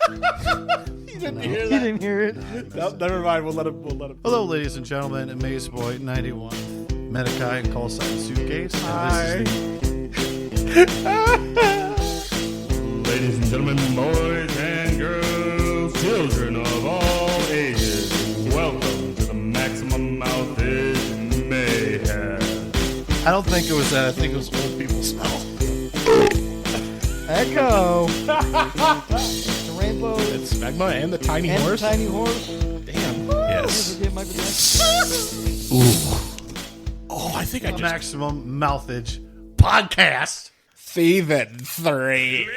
He didn't hear that. He didn't hear it. Nope, never mind. We'll let him. Hello, ladies and gentlemen. Amaze Boy 91, Menaki and Call Sign Suitcase. Hi. Ladies and gentlemen, boys and girls, children of all ages, welcome to the Maximum Mouthage Mayhem. I don't think it was that. I think it was old people smell. Echo. The rainbow. It's Magma and the tiny and horse. The tiny horse. Damn. Yes. Ooh. Oh, I think I just Maximum Mouthage Podcast. Season 3.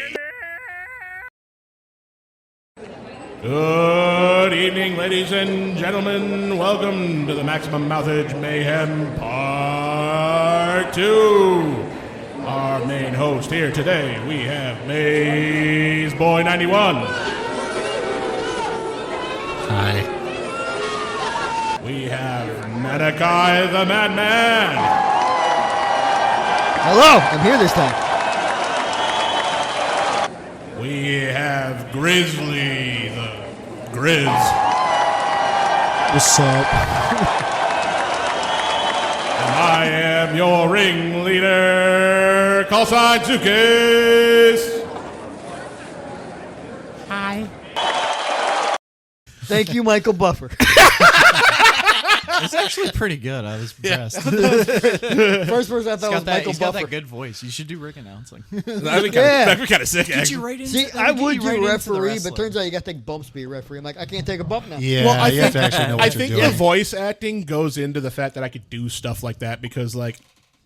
Good evening, ladies and gentlemen. Welcome to the Maximum Mouthage Mayhem Part 2. Our main host here today, we have Maze Boy 91. Hi. We have Menaki the Madman. Hello, I'm here this time. We have Grizzly the Grizz. What's up? And I am your ringleader, Call Sign Suitcase. Hi. Thank you, Michael Buffer. It's actually pretty good. I was impressed. First person I thought was Michael He's got Buffer. that good voice. You should do ring announcing. That'd be Kind of sick. Get Actually. you right into See, let I me get would you do right into the referee, but wrestling. turns out you got to take bumps to be a referee. I'm like, I can't take a bump now. Yeah, Well, you have to actually know what I you're think doing. the voice acting goes into the fact that I could do stuff like that because, like,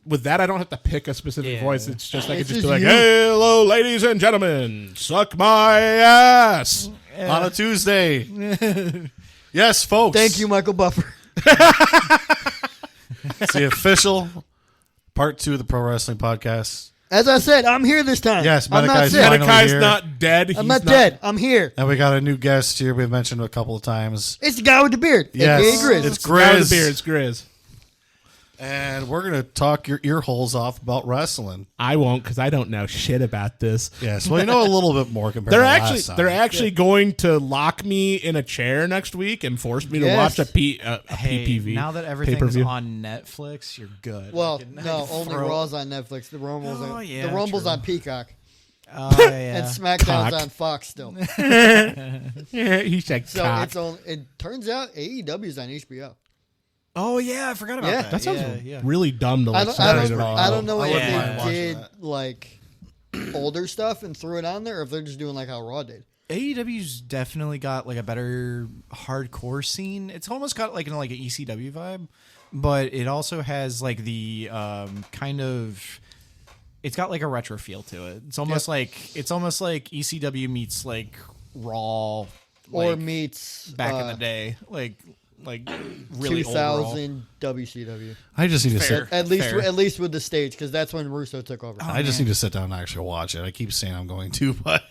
with that, I don't have to pick a specific Yeah. voice. It's just I could It's just just be like, you. "Hello, ladies and gentlemen, suck my ass." On a Tuesday. Yes, folks. Thank you, Michael Buffer. It's the official part 2 of the Pro Wrestling Podcast. As I said, I'm here this time. Yes, I'm not Menakai's sick. finally Menakai's here. not dead. I'm not dead. I'm here. And we got a new guest here we've mentioned a couple of times. It's the guy with the beard. Yes, AKA Grizz. it's Guy with Grizz. the beard, it's Grizz. And we're going to talk your ear holes off about wrestling. I won't because I don't know shit about this. Yes, well, you know a little bit more compared to last time. They're actually going to lock me in a chair next week and force me to Yes. watch a Hey, PPV. now that everything's pay-per-view. on Netflix, you're good. Well, Like, no, only throw- Raw's on Netflix. The Rumble's, Oh, yeah, the Rumble's true. on Peacock. Oh, yeah. And SmackDown's Cock. on Fox still. Yeah, he said So cock. it's on. It turns out AEW's on HBO. Oh, yeah, I forgot about Yeah. that. That sounds yeah. really dumb to I like don't, separate it all. I don't know I if wouldn't they mind watching did that. like older stuff and threw it on there, or if they're just doing like how Raw did. AEW's definitely got like a better hardcore scene. It's almost got like an ECW vibe, but it also has like the kind of. It's got like a retro feel to it. It's almost like ECW meets like Raw, Or like, meets back in the day, like really old Raw. 2000 WCW. I just need to sit. Fair. At least with the stage, because that's when Russo took over. I just need to sit down and actually watch it. I keep saying I'm going to, but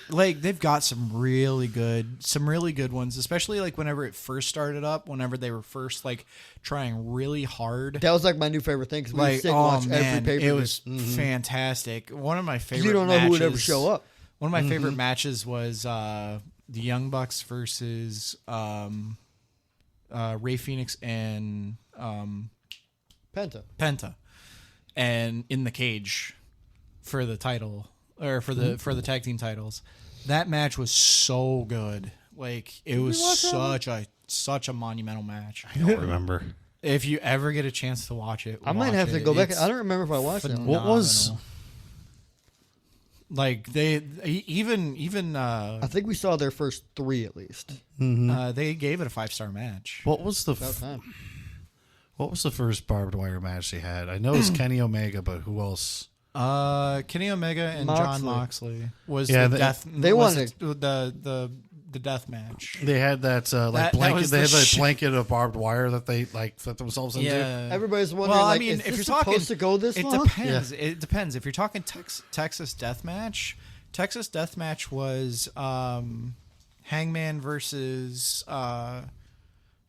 Like they've got some really good ones, especially like whenever it first started up, whenever they were first like trying really hard. That was like my new favorite thing because we Like, would sit and watch every man, pay per it view. was fantastic. One of my favorite. You don't know matches, who would ever show up. One of my favorite matches was the Young Bucks versus Ray Phoenix and Penta. and in the cage for the title or for the tag team titles. That match was so good. Like it was such a monumental match. I don't remember. If you ever get a chance to watch it, I might watch have to it. go back. It's I don't remember if I watched that. What was- phenomenal. Like they even I think we saw their first 3 at least. they gave it a 5-star match. What was the About time. what was the first barbed wire match they had? I know it's Kenny Omega, but who else? Kenny Omega and John Moxley was Yeah, the death. they was wanted- the death match. They had that That blanket. was They the had that shit. blanket of barbed wire that they like fit themselves into. Yeah, Everybody's wondering, Well, I like, mean, is if this you're supposed talking, to go this it long? depends. It depends. If you're talking Texas Deathmatch, Texas Deathmatch was Hangman versus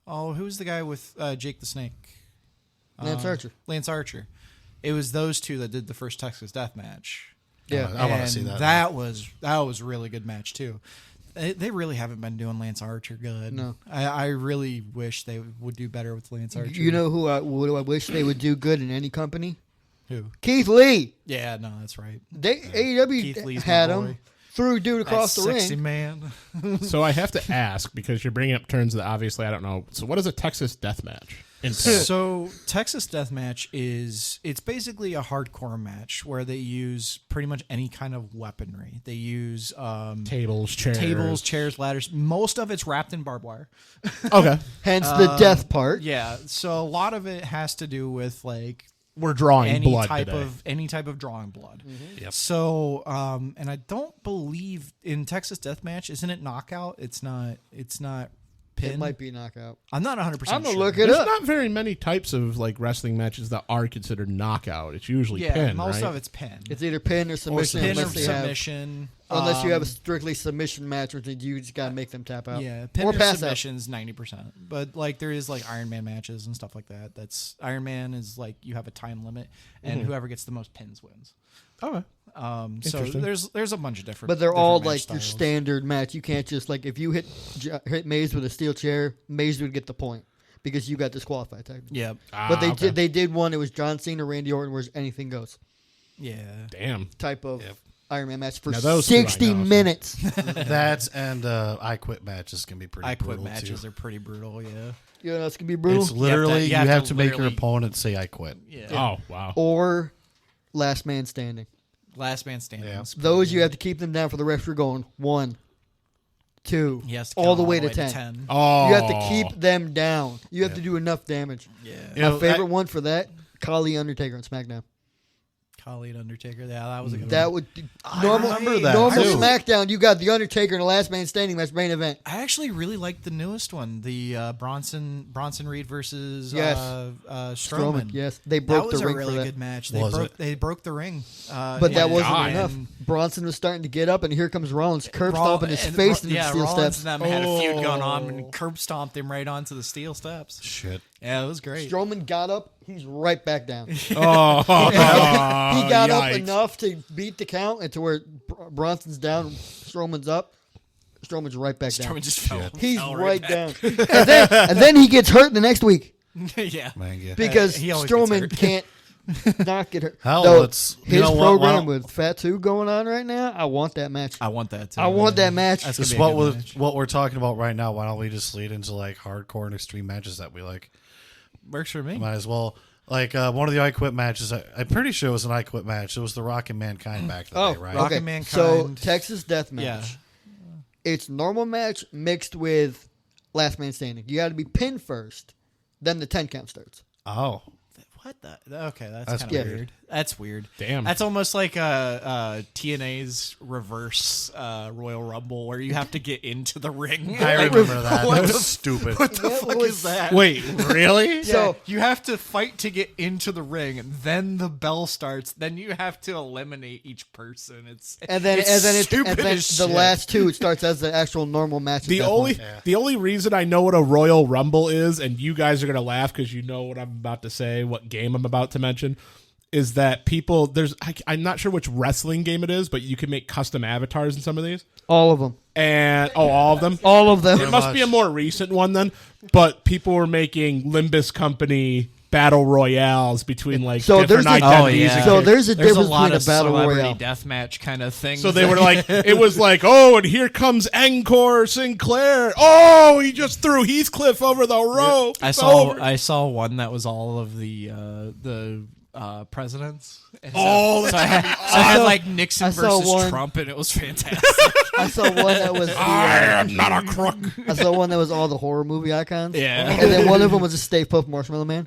who's the guy with Jake the Snake? Lance Archer. Lance Archer. It was those two that did the first Texas Deathmatch. Yeah. I want to And see that. That was a really good match too. They really haven't been doing Lance Archer good. No. I really wish they would do better with Lance Archer. You know who I wish they would do good in any company? who? Keith Lee. Yeah, no, that's right. Keith Lee's AEW my had boy. him, threw a dude across That the sexy ring. man. So I have to ask, because you're bringing up terms that obviously I don't know. So what is a Texas death match? So Texas Deathmatch it's basically a hardcore match where they use pretty much any kind of weaponry. They use Tables, chairs, ladders. Most of it's wrapped in barbed wire. Okay. Hence the death part. Yeah, so a lot of it has to do with like We're drawing any blood type today. of any type of drawing blood. Yep. So and I don't believe in Texas Deathmatch, isn't it knockout? It's not pin. It might be knockout. I'm not 100% I'm gonna sure. look it There's up. not very many types of like wrestling matches that are considered knockout. It's usually Yeah, pin, most right? of it's pin. It's either pin or submission. pin or unless they have, submission. unless you have a strictly submission match, which you just gotta make them tap out. Yeah, pin or or pass out. submission's 90%. But like there is like Iron Man matches and stuff like that. That's Iron Man is like you have a time limit, and whoever gets the most pins wins. Okay. So Interesting. there's a bunch of different. But they're different all match like your styles. standard match. You can't just like if you hit Maze with a steel chair, Maze would get the point because you got disqualified technically. Yeah, But they did one. It was John Cena, Randy Orton, where anything goes yeah. Damn. type of Iron Man match for Now those two I 60 know, so- minutes. That and I Quit matches can be pretty I quit brutal matches too. are pretty brutal. Yeah, You know, it's gonna be brutal. It's literally you you have to have to make your literally- opponent say I quit. yeah. Oh, wow. Or last man standing. Last man standing. Yeah. is pretty Those you good. have to keep them down for the referee going 1, 2, He has to all count the way to 10. 10. Oh. You have to keep them down. You have to do enough damage. Yeah, You My know, favorite one for that, Khali Undertaker on SmackDown. Khali and Undertaker. Yeah, that was a good That one. would normal remember that, normal too. SmackDown. You got the Undertaker in a last man standing match main event. I actually really liked the newest one, the Bronson Reed versus Yes. Strowman. Yes, they That broke was the a ring really for that. good match. They broke the ring, But that wasn't God. enough. And Bronson was starting to get up, and here comes Rollins, curb stomping his and face into the yeah, steel Rollins steps. and them had a feud going on Oh. and curb stomped him right onto the steel steps. Shit. Yeah, it was great. Strowman got up, he's right back down. Oh, He got up yikes. enough to beat the count, and to where Bronson's down, Strowman's up. Strowman's right back down. Strowman just fell. He's fell right back. down, and then he gets hurt the next week Yeah. Man, yeah. because he always gets Strowman hurt. can't not get hurt. Hell, Though it's you his know what, why program don't- with Fatu going on right now. I want that match. I want that too. I want that match. That's This is gonna be a what good we're match. what we're talking about right now. Why don't we just lead into like hardcore and extreme matches that we like? Works for me. Might as well. Like one of the I Quit matches, I'm pretty sure it was an I Quit match. It was the Rock and Mankind back in the day, right? Rock okay. and Mankind. So Texas Death Match. Yeah. It's normal match mixed with last man standing. You got to be pinned first, then the 10 count starts. Oh, What the? Okay, that's That's kind of weird. weird. That's weird. Damn. That's almost like TNA's reverse Royal Rumble, where you have to get into the ring. I remember that. What That the was stupid. What the That fuck was- is that? Wait, really? Yeah, So- you have to fight to get into the ring, and then the bell starts. Then you have to eliminate each person. And then stupid the as shit. last two it starts as the actual normal match. at The that only point. the only reason I know what a Royal Rumble is, and you guys are gonna laugh because you know what I'm about to say, what game I'm about to mention, is that people I'm not sure which wrestling game it is, but you can make custom avatars in some of these, all of them. and all of them. All of them. It must be a more recent one then, but people were making Limbus Company battle royales between like So different there's a- identities. Oh, and yeah. characters. So there's a There's a difference lot between of a battle celebrity royale. deathmatch kind of things. So they were like, it was like, oh, and here comes Encore Sinclair. Oh, he just threw Heathcliff over the rope. I It's saw over. I saw one that was all of the presidents. And Oh, so I had like Nixon I saw versus one- Trump, and it was fantastic. I saw one that was I am not a crook. I saw one that was all the horror movie icons. Yeah. And then one of them was a Stay Puft Marshmallow Man.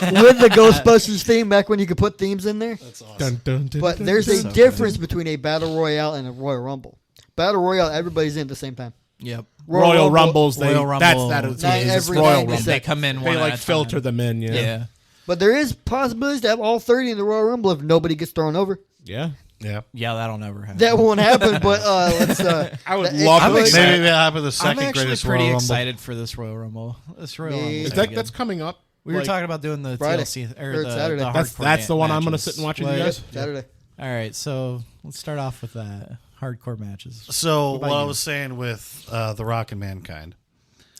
With the Ghostbusters theme back when you could put themes in there. That's awesome. Dun, dun, dun, But dun, there's dun. a So difference between a Battle Royale and a Royal Rumble. Battle Royale, everybody's in at the same time. Yep. Royal Rumbles. Royal Rumble. That's Not what it is. It's every Royal 90 Rumble. seconds. They come in one They like at a filter time. them in. Yeah. Yeah. But there is possibilities to have all 30 in the Royal Rumble if nobody gets thrown over. Yeah. Yeah. Yeah, that'll never happen. That won't happen, but let's. I would it love could. to see that. Maybe that happened the I'm second actually greatest pretty Royal Rumble. excited for this Royal Rumble. This Royal Me- Rumble. Is Is that that's coming up? We were Like, talking about doing the Friday. TLC Or or the Saturday. the That's hardcore that's the one I'm going to matches. sit and watch with Like, you guys. Saturday. All right, so let's start off with that. hardcore matches. So about what I you? was saying with The Rock and Mankind.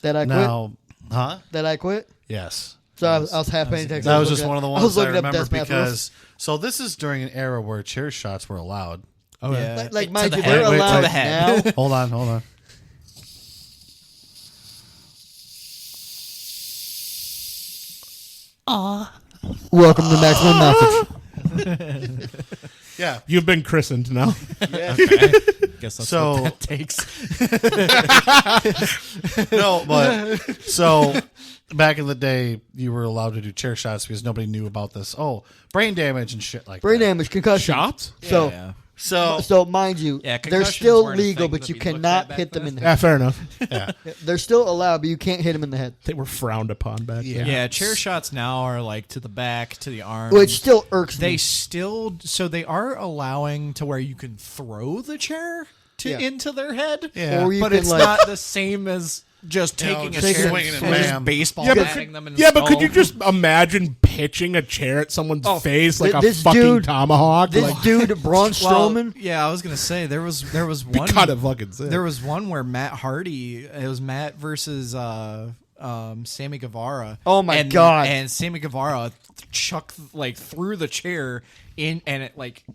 That I quit. Now, huh? That I quit. Yes. So I was half paying attention. That was just one of the ones I remember Deathmatch rules. because. So this is during an era where chair shots were allowed. Oh, yeah. Like To mind the you, head. they're Wait, allowed to the head. now. Hold on. Welcome to Maximum Message. Yeah. You've been christened now. Guess that's So- what that takes. No, but so back in the day, you were allowed to do chair shots because nobody knew about this. Oh, brain damage and shit like Brain that. damage, concussion. Shots? So, Yeah. So mind you, Yeah, they're concussions still weren't a legal, thing but to you be looked cannot at back hit them in the Yeah, head. fair enough. yeah, They're still allowed, but you can't hit them in the head. They were frowned upon back then. Yeah, chair shots now are like to the back, to the arm. Which still irks they me. still so they are allowing to where you can throw the chair Yeah. into their head. Yeah. Or you but can, it's like, not the same as just You know, taking a just chair swinging and and just bam. baseball Yeah, but batting them in the Yeah, but could skull. you just imagine pitching a chair at someone's face like a this fucking dude- tomahawk? This Like, dude, Braun Well, Strowman, yeah, I was gonna say there was be one kind of fucking sick. there was one where Matt Hardy, it was Matt versus Sammy Guevara. Oh my and, God. And Sammy Guevara threw the chair in, and it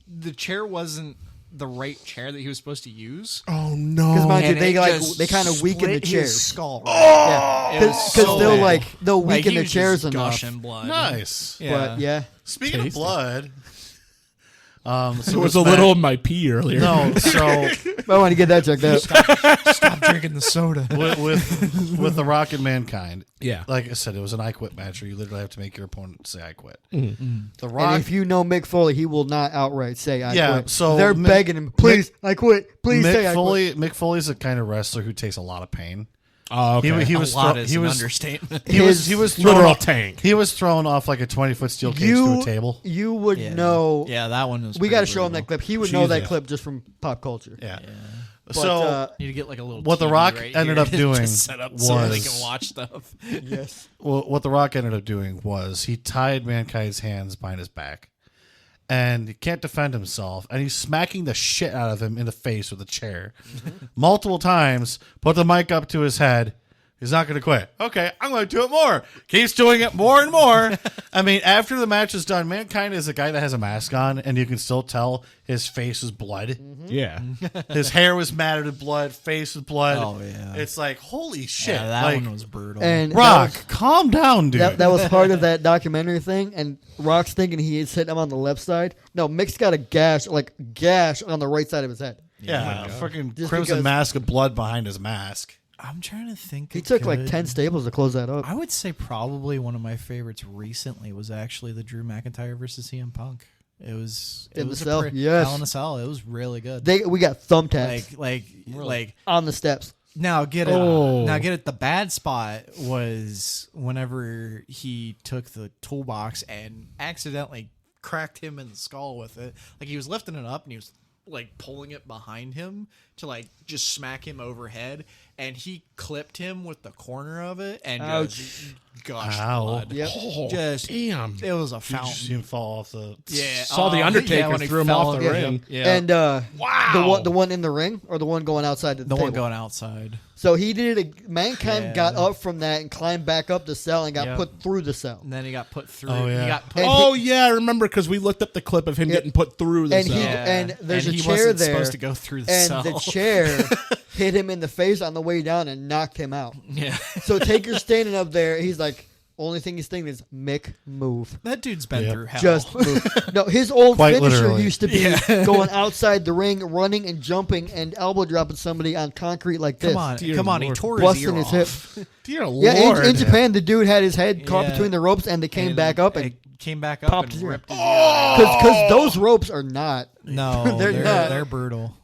the chair wasn't the right chair that he was supposed to use. Oh no! because mind you, And it just they kind of weaken the split chairs. his skull. Yeah, It was because so they'll bad. they'll Like, weaken he the was chairs just enough. gushing blood. nice. Yeah. But yeah, Speaking Tasty. of blood, It was a little in my pee earlier. No, so I want to get that checked out. Stop drinking the soda. with The Rock and Mankind, Yeah. like I said, it was an I quit match where you literally have to make your opponent say I quit. Mm-hmm. The Rock, And if you know Mick Foley, he will not outright say I Yeah, quit. so they're Mick- begging him, please, I quit. Please say I quit. Mick Foley's a kind of wrestler who takes a lot of pain. Oh, okay. He was a lot thro- is he an was understatement. he was thrown literal off, tank. He was thrown off like a 20-foot steel cage to a table. You would Yeah. know. Yeah, that one was. We got to pretty show him brutal. that clip. He would know that Jesus. clip just from pop culture. Yeah. But, So Need to get like a little. What The TV Rock right ended here up to doing just set up so they was- can watch stuff. yes. what The Rock ended up doing was he tied Mankind's hands behind his back, and he can't defend himself, and he's smacking the shit out of him in the face with a chair multiple times. Put the mic up to his head. He's not going to quit. Okay, I'm going to do it more. Keeps doing it more and more. I mean, after the match is done, Mankind is a guy that has a mask on, and you can still tell his face is blood. Yeah. His hair was matted with blood, face with blood. Oh, yeah. It's like, holy shit. Yeah, that like, one was brutal. And Rock, that calm down, dude. was, that was part of that documentary thing. And Rock's thinking he's hitting him on the left side. No, Mick's got a gash on the right side of his head. yeah, fucking Just crimson because- mask of blood behind his mask. I'm trying to think. He a took like good- 10 staples to close that up. I would say probably one of my favorites recently was actually the Drew McIntyre versus CM Punk. It was In the was a cell, yes. Hell in a Cell. It was really good. We got thumbtacks like on the steps. now get it. Oh. Now get it. The bad spot was whenever he took the toolbox and accidentally cracked him in the skull with it. Like he was lifting it up and he was like pulling it behind him to like just smack him overhead, and he clipped him with the corner of it and just gushed Ow. blood. Yep. Oh, Just damn. it was a You just fountain. see him fall off the. Yeah, Saw the Undertaker when he threw him fell off the in- ring. Yeah, And Wow. the one in the ring or the one going outside the the table? one going outside. So he did it. Mankind Yeah. got up from that and climbed back up the cell and got Yep. put through the cell. And then he got put through. Oh, yeah. He got put. And Oh yeah, I remember because we looked up the clip of him Yeah. getting put through the And cell. he- Yeah. and there's And a he chair wasn't there, supposed to go through the And cell. the chair hit him in the face on the way down and knocked him out. Yeah, So Taker's standing up there. He's like, only thing he's thinking is, Mick, move. that dude's been Yep. through hell. Just move. No, his old Quite finisher literally. used to be going outside the ring, running and jumping and elbow dropping somebody on concrete like this. come on, Dear come on. He Lord. tore his Busting ear his off. hip. Dear Yeah, Lord. in Japan, the dude had his head caught Yeah. between the ropes and they came And back up and it came back up popped and his ear. ripped his ear off. because those ropes are not. No, They're not. They're brutal.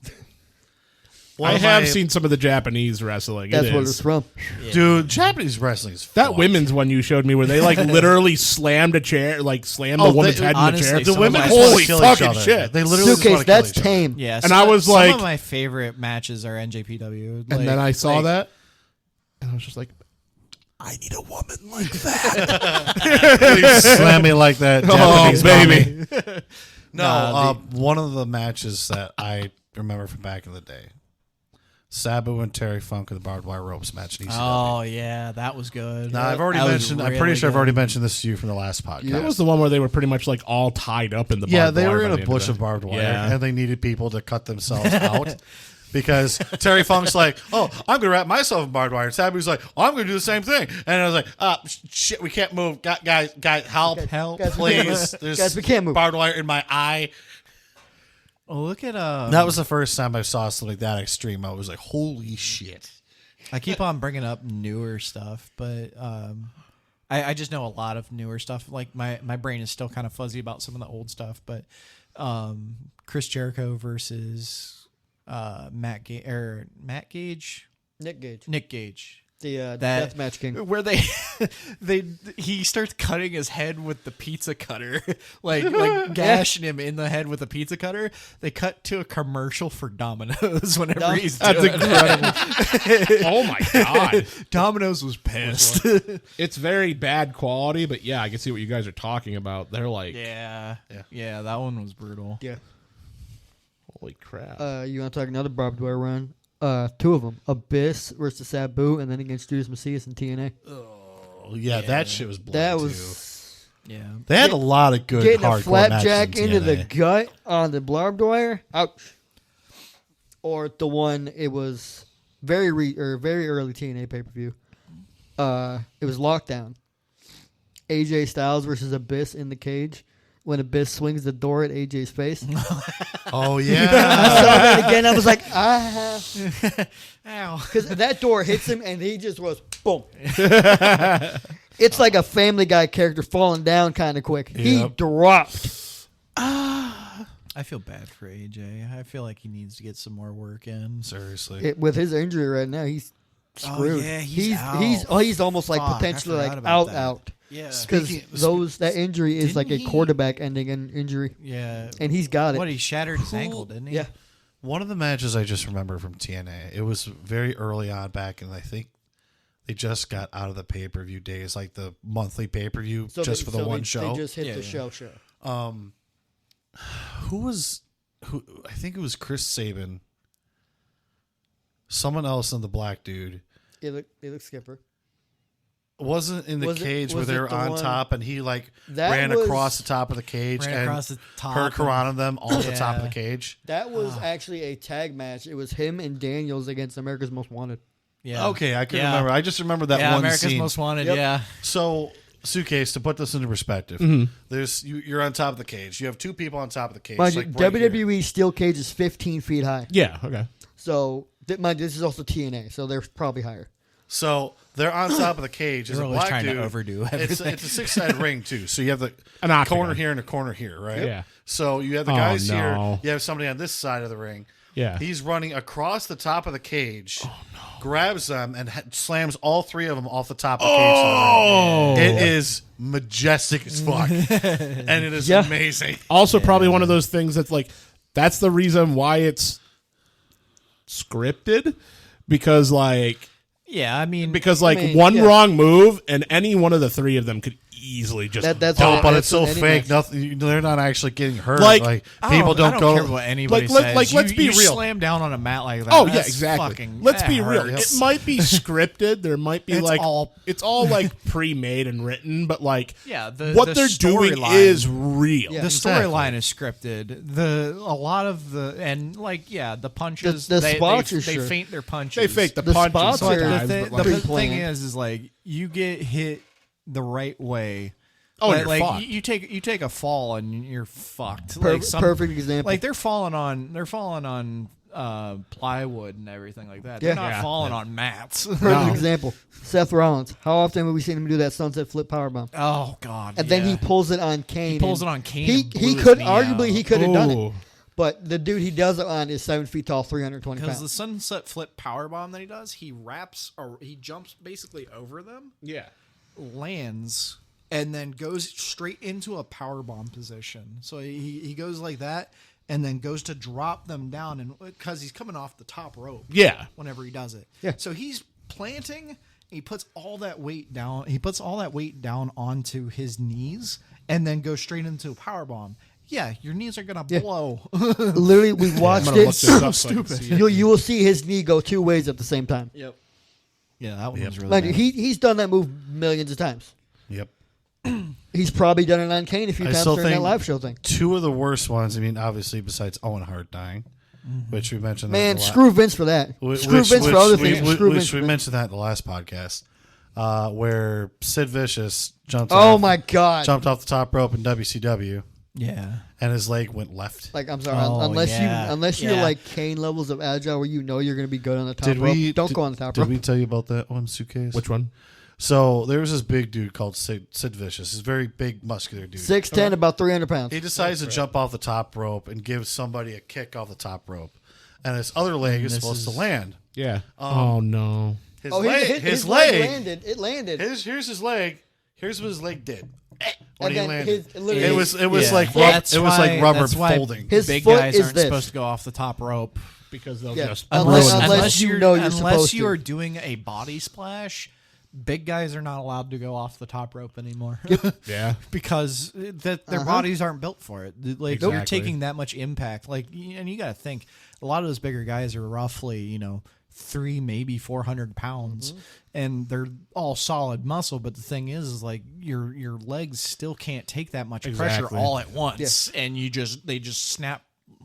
I have seen some of the Japanese wrestling. That's it what is. it's from. Dude, Japanese wrestling is That fucked. women's one you showed me where they like literally slammed a chair, like slammed Oh, the woman's they- head honestly, in the chair. some The women of just my- wanna Holy kill each fucking other. shit. They literally just Suitcase, wanna kill that's each other. tame. Yeah, And I was some like- of my favorite matches are NJPW. And then I saw that, and I was just like, I need a woman like that. Please slam me like that. Oh, Japanese baby. mommy. No, one of the matches that I remember from back in the day. Sabu and Terry Funk in the barbed wire ropes match in ECW. Oh yeah, that was good. Now, I've already That was mentioned. I'm really pretty sure I've already good. mentioned this to you from the last podcast. That was the one where they were pretty much like all tied up in the Yeah, barbed they wire were by in the a end bush it. of barbed wire, Yeah. and they needed people to cut themselves out because Terry Funk's like, "Oh, I'm gonna wrap myself in barbed wire." And Sabu's like, "Oh, I'm gonna do the same thing." And I was like, shit, we can't move. Guys, help, Help. Guys, please. There's Guys, we can't move. barbed wire in my eye." Oh, look at That was the first time I saw something that extreme. I was like, "Holy shit!" I keep on bringing up newer stuff, but I just know a lot of newer stuff. Like my brain is still kind of fuzzy about some of the old stuff, but Chris Jericho versus Matt Gage, Nick Gage. The That Deathmatch King. where he starts cutting his head with the pizza cutter, like gashing him in the head with a pizza cutter. They cut to a commercial for Domino's whenever he's That's doing incredible. Oh my god. Domino's was pissed. It's very bad quality, but yeah, I can see what you guys are talking about. They're like, yeah, that one was brutal. Yeah. holy crap. You want to talk another barbed wire run? Two of them. Abyss versus Sabu, and then against Judas Macias and TNA. Oh yeah, that shit was bloody That too. was Yeah, They had a lot of good getting a hardcore flapjack matches in into the TNA. gut on the barbed wire. Ouch. Or the one, it was very early TNA pay-per-view. It was Lockdown. AJ Styles versus Abyss in the cage. When Abyss swings the door at AJ's face. Oh I yeah, saw that again. I was like, ow. because that door hits him and he just was boom. It's like a Family Guy character falling down kind of quick. He Yep. dropped. I feel bad for AJ. I feel like he needs to get some more work in. seriously. With his injury right now, he's screwed. yeah, he's out. he's almost like Fuck, I potentially forgot like about that. out. Yeah, Because that injury is like a Didn't he- quarterback ending injury, yeah. and he's got it. What, he shattered his ankle, didn't he? Yeah. One of the matches I just remember from TNA, it was very early on back, and I think they just got out of the pay-per-view days, like the monthly pay-per-view, just for the one show. They just hit Yeah, the yeah. show. Who? I think it was Chris Sabin. Someone else and the black dude. They look Skipper. Wasn't in the Was it- cage where was they it were the on one- top, and he like That ran was- across the top of the cage Ran and across the top Hurricane them off the top of the Yeah. cage. That was actually a tag match. It was him and Daniels against America's Most Wanted. Yeah. Okay, I can Yeah. remember. I just remember that Yeah, one America's scene. Most Wanted. Yep. Yeah. So, Suitcase, to put this into perspective, there's you're on top of the cage. You have two people on top of the cage. Mind like you, right here. WWE steel cage is 15 feet high. yeah, okay. So, mind you, this is also TNA, so they're probably higher. So they're on top of the cage. There's They're a always black trying to dude. overdo It's a 6-sided ring too. So you have the An octagon. corner here and a corner here, right? Yeah. So you have the Oh, guys no. here. You have somebody on this side of the ring. Yeah. He's running across the top of the cage, grabs them, and slams all three of them off the top of the cage. Oh. It is majestic as fuck, and it is Yeah. amazing. Also, probably one of those things that's like, that's the reason why it's scripted, because like Yeah. I mean, one yeah. wrong move and any one of the three of them could easily just That's dump. what- But that's it's so what any fake. match- Nothing. They're not actually getting hurt. Like, People don't I go. care what anybody Like, says. like, let's You- be you real. Slam down on a mat like that. Oh yeah, that's exactly. fucking- Let's that be real. hurts. It might be scripted. There might be It's like all- it's all like pre-made and written, but like Yeah, what the they're doing storyline- is real. Yeah. The Exactly. storyline is scripted. A lot of the the punches. The they spots are they sure. feint their punches. They fake the The punches spots are- sometimes, The, but the, like, the pre-planned. thing is like you get hit the right way. Oh, like, you're like fucked. you take a fall and you're fucked. Perfect example. Like they're falling on plywood and everything like that. Yeah. They're not Yeah. falling on mats. Perfect No. example. Seth Rollins. How often have we seen him do that sunset flip powerbomb? Oh God! And then he yeah. pulls it on Kane. He pulls and it on Kane He and blew he his could knee arguably out. he could have done it, Ooh. but the dude he does it on is 7 feet tall, 320 Because the pounds. sunset flip power bomb that he does, he wraps or he jumps basically over them, Yeah. lands, and then goes straight into a power bomb position. So he goes like that, and then goes to drop them down, and because he's coming off the top rope, Yeah. whenever he does it, Yeah. So he's planting. He puts all that weight down. He puts all that weight down onto his knees, and then goes straight into a power bomb. yeah, your knees are gonna Yeah. blow. Literally, we watched I'm gonna it. look this up so I can see it. You will see his knee go 2 ways at the same time. Yep. Yeah, that one was really Mind bad. you, he's done that move millions of times. Yep. He's probably done it on Kane a few I times still during that think live show thing. Two of the worst ones. I mean, obviously, besides Owen Hart dying, which we mentioned. Man, that a lot. screw Vince for that. Screw Vince for other things. Screw Vince We for that. mentioned that in the last podcast, where Sid Vicious jumped. Oh off, my God! Jumped off the top rope in WCW, yeah. and his leg went left. Like, I'm sorry, Oh, unless yeah. you're Yeah. like Kane levels of agile, where you know you're going to be good on the top Did rope. we? Don't did- go on the top Did rope. we tell you about that one suitcase? Which one? So there was this big dude called Sid Vicious. He's a very big, muscular dude. 6'10", about 300 pounds. He decides to jump off the top rope and give somebody a kick off the top rope, and his other leg is this supposed to is- land. Yeah. Oh no. His Oh, leg. his leg landed. It landed. Here's his leg. Here's what his leg did when And he then landed. literally It was Yeah. like That's like rubber that's why folding. His big foot guys is aren't this. supposed to go off the top rope Because they'll Yeah. just Unless- ruin unless something. you know you're unless supposed you to. are doing a body splash. Big guys are not allowed to go off the top rope anymore Yeah. because their bodies aren't built for it. Like you're Exactly. taking that much impact. Like, and you got to think a lot of those bigger guys are roughly 3, maybe 400 pounds, and they're all solid muscle. But the thing is like your legs still can't take that much pressure Exactly. all at once, and they just snap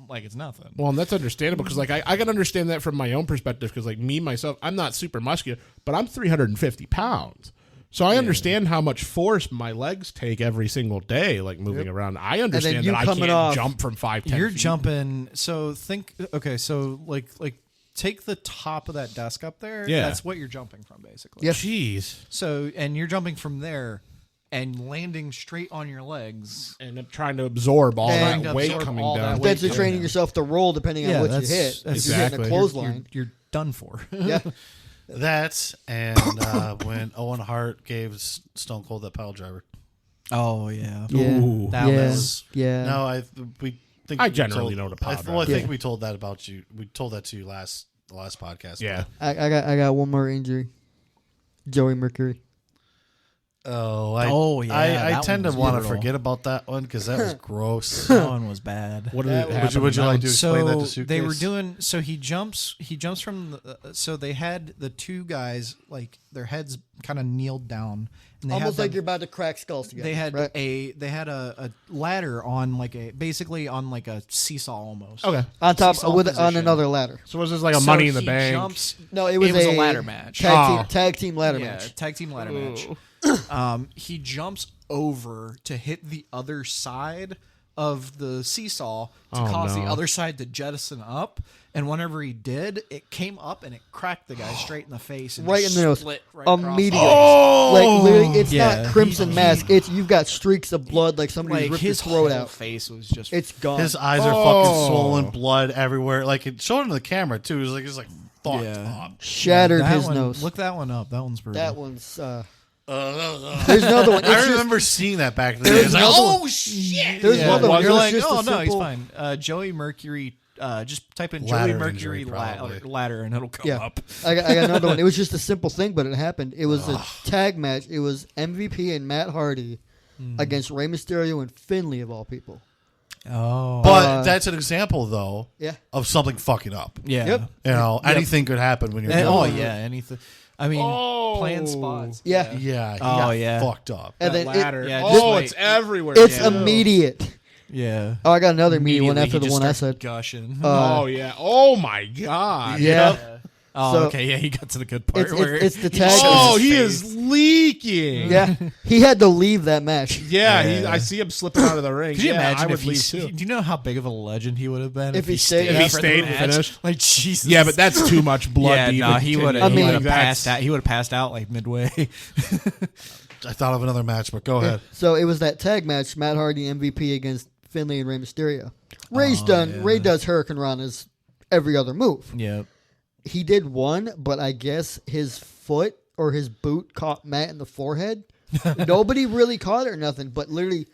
like it's nothing. Well, and that's understandable because, like, I can understand that from my own perspective because, like, me, myself, I'm not super muscular, but I'm 350 pounds. So I understand how much force my legs take every single day, like, moving around. I understand you that I coming can't off- jump from 5'10". You're feet. jumping. So think. Okay. So like take the top of that desk up there. Yeah. That's what you're jumping from, basically. Yeah. Jeez. So and you're jumping from there and landing straight on your legs. And I'm trying to absorb all And that weight absorb coming all down. that That's weight to training down. yourself to roll depending on what you hit. If you're hitting a Exactly. clothesline. You're done for. Yeah. That and when Owen Hart gave Stone Cold that pile driver. Oh yeah. Yeah. Ooh. That yeah. was. Yeah. No, we think I we generally told- know the pile I driver. think Yeah. we told that about you. We told that to you the last podcast. Yeah. I got one more injury. Joey Mercury. Oh yeah, I that tend one to was want to brutal. forget about that one because that was gross. That one was bad. What did it Would you happen? like to explain that to So Suitcase? they were doing. So he jumps from. So they had the two guys like their heads kind of kneeled down. And they Almost had like them- you're about to crack skulls together. They had right? a ladder on basically on like a seesaw almost. Okay. on top seesaw on position. another ladder. So was this like a So Money in the he Bank? Jumps, No, it was, a ladder match. Tag team ladder Yeah, match. tag team ladder match. He jumps over to hit the other side of the seesaw to Oh, cause the no. other side to jettison up. And whenever he did, it came up and it cracked the guy straight in the face. And Right in the nose. split right across the Immediately. face. Like literally, it's Yeah, not crimson he- mask. It's you've got streaks of blood like somebody Like ripped his his throat whole out. face was just. It's gone. His eyes are fucking swollen, blood everywhere. Like it showed in the camera too. It was like fucked Yeah. up. Shattered that his one, nose. Look that one up. That one's brutal. That one's. There's another one. It's I just- remember seeing that back in the day. There's It's like, another oh one. shit! There's Yeah, another one. you're It was like, just oh a no, he's simple- fine. Joey Mercury. Just type in Ladder Joey Mercury injury, probably. ladder and it'll come Yeah, up. I got another one. It was just a simple thing, but it happened. It was a tag match. It was MVP and Matt Hardy against Rey Mysterio and Finley of all people. Oh, But that's an example though Yeah. of something fucking up. yeah. Yep. You know, anything could happen when you're. And- doing oh it. yeah, anything. I mean, playing spots. Yeah. Yeah. He Oh, got yeah. fucked up. And That then it- ladder. yeah, oh, just it's like- everywhere. it's too. immediate. Yeah. Oh, I got another immediate one after Immediately, the he one just I started said. gushing. Oh yeah. Oh my god. Yeah. Oh, So- okay. Yeah, he got to the good part It's- where it's the he tag- shows Oh, his he face. is leaking. Yeah. He had to leave that match. Yeah, Yeah. I see him slipping out of the ring. Could you yeah, imagine I would if he? leave too. Do you know how big of a legend he would have been If he stayed- If he for the stayed and match? finished? Like Jesus. Yeah, but that's too much blood. yeah, to even no, he would continue. have. I He mean, would have That's- passed out. He would have passed out like midway. I thought of another match, but go ahead. So it was that tag match, Matt Hardy MVP against Finley and Rey Mysterio. Ray does Hurricane Rana's every other move. yeah. He did one, but I guess his foot or his boot caught Matt in the forehead. Nobody really caught it or nothing, but literally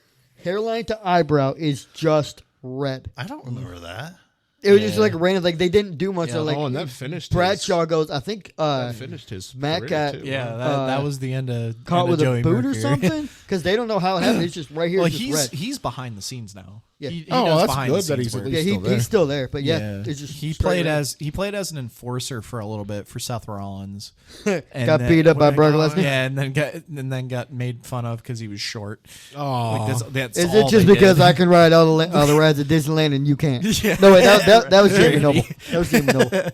hairline to eyebrow is just red. I don't remember that. It was just like random. Like they didn't do much. Yeah. Like Oh, and that finished Bradshaw goes. I think That finished his Matt career, got- too. Yeah, Uh, that was the end of caught end with of a Joey boot Mercury. or something because they don't know how it happened. It's just right here. Well, it's just red. he's behind the scenes now. Yeah. He Oh, does that's behind good the that scenes he's at work. least Yeah, still there. he's still there, but it's just he straight played as an enforcer for a little bit for Seth Rollins. got And beat up by Brock Lesnar. Yeah, and then got made fun of because he was short. Oh, That's Is all it just they because did. I can ride all the rides at Disneyland and you can't? Yeah. No, wait, that was Jamie Noble. That was Jamie Noble.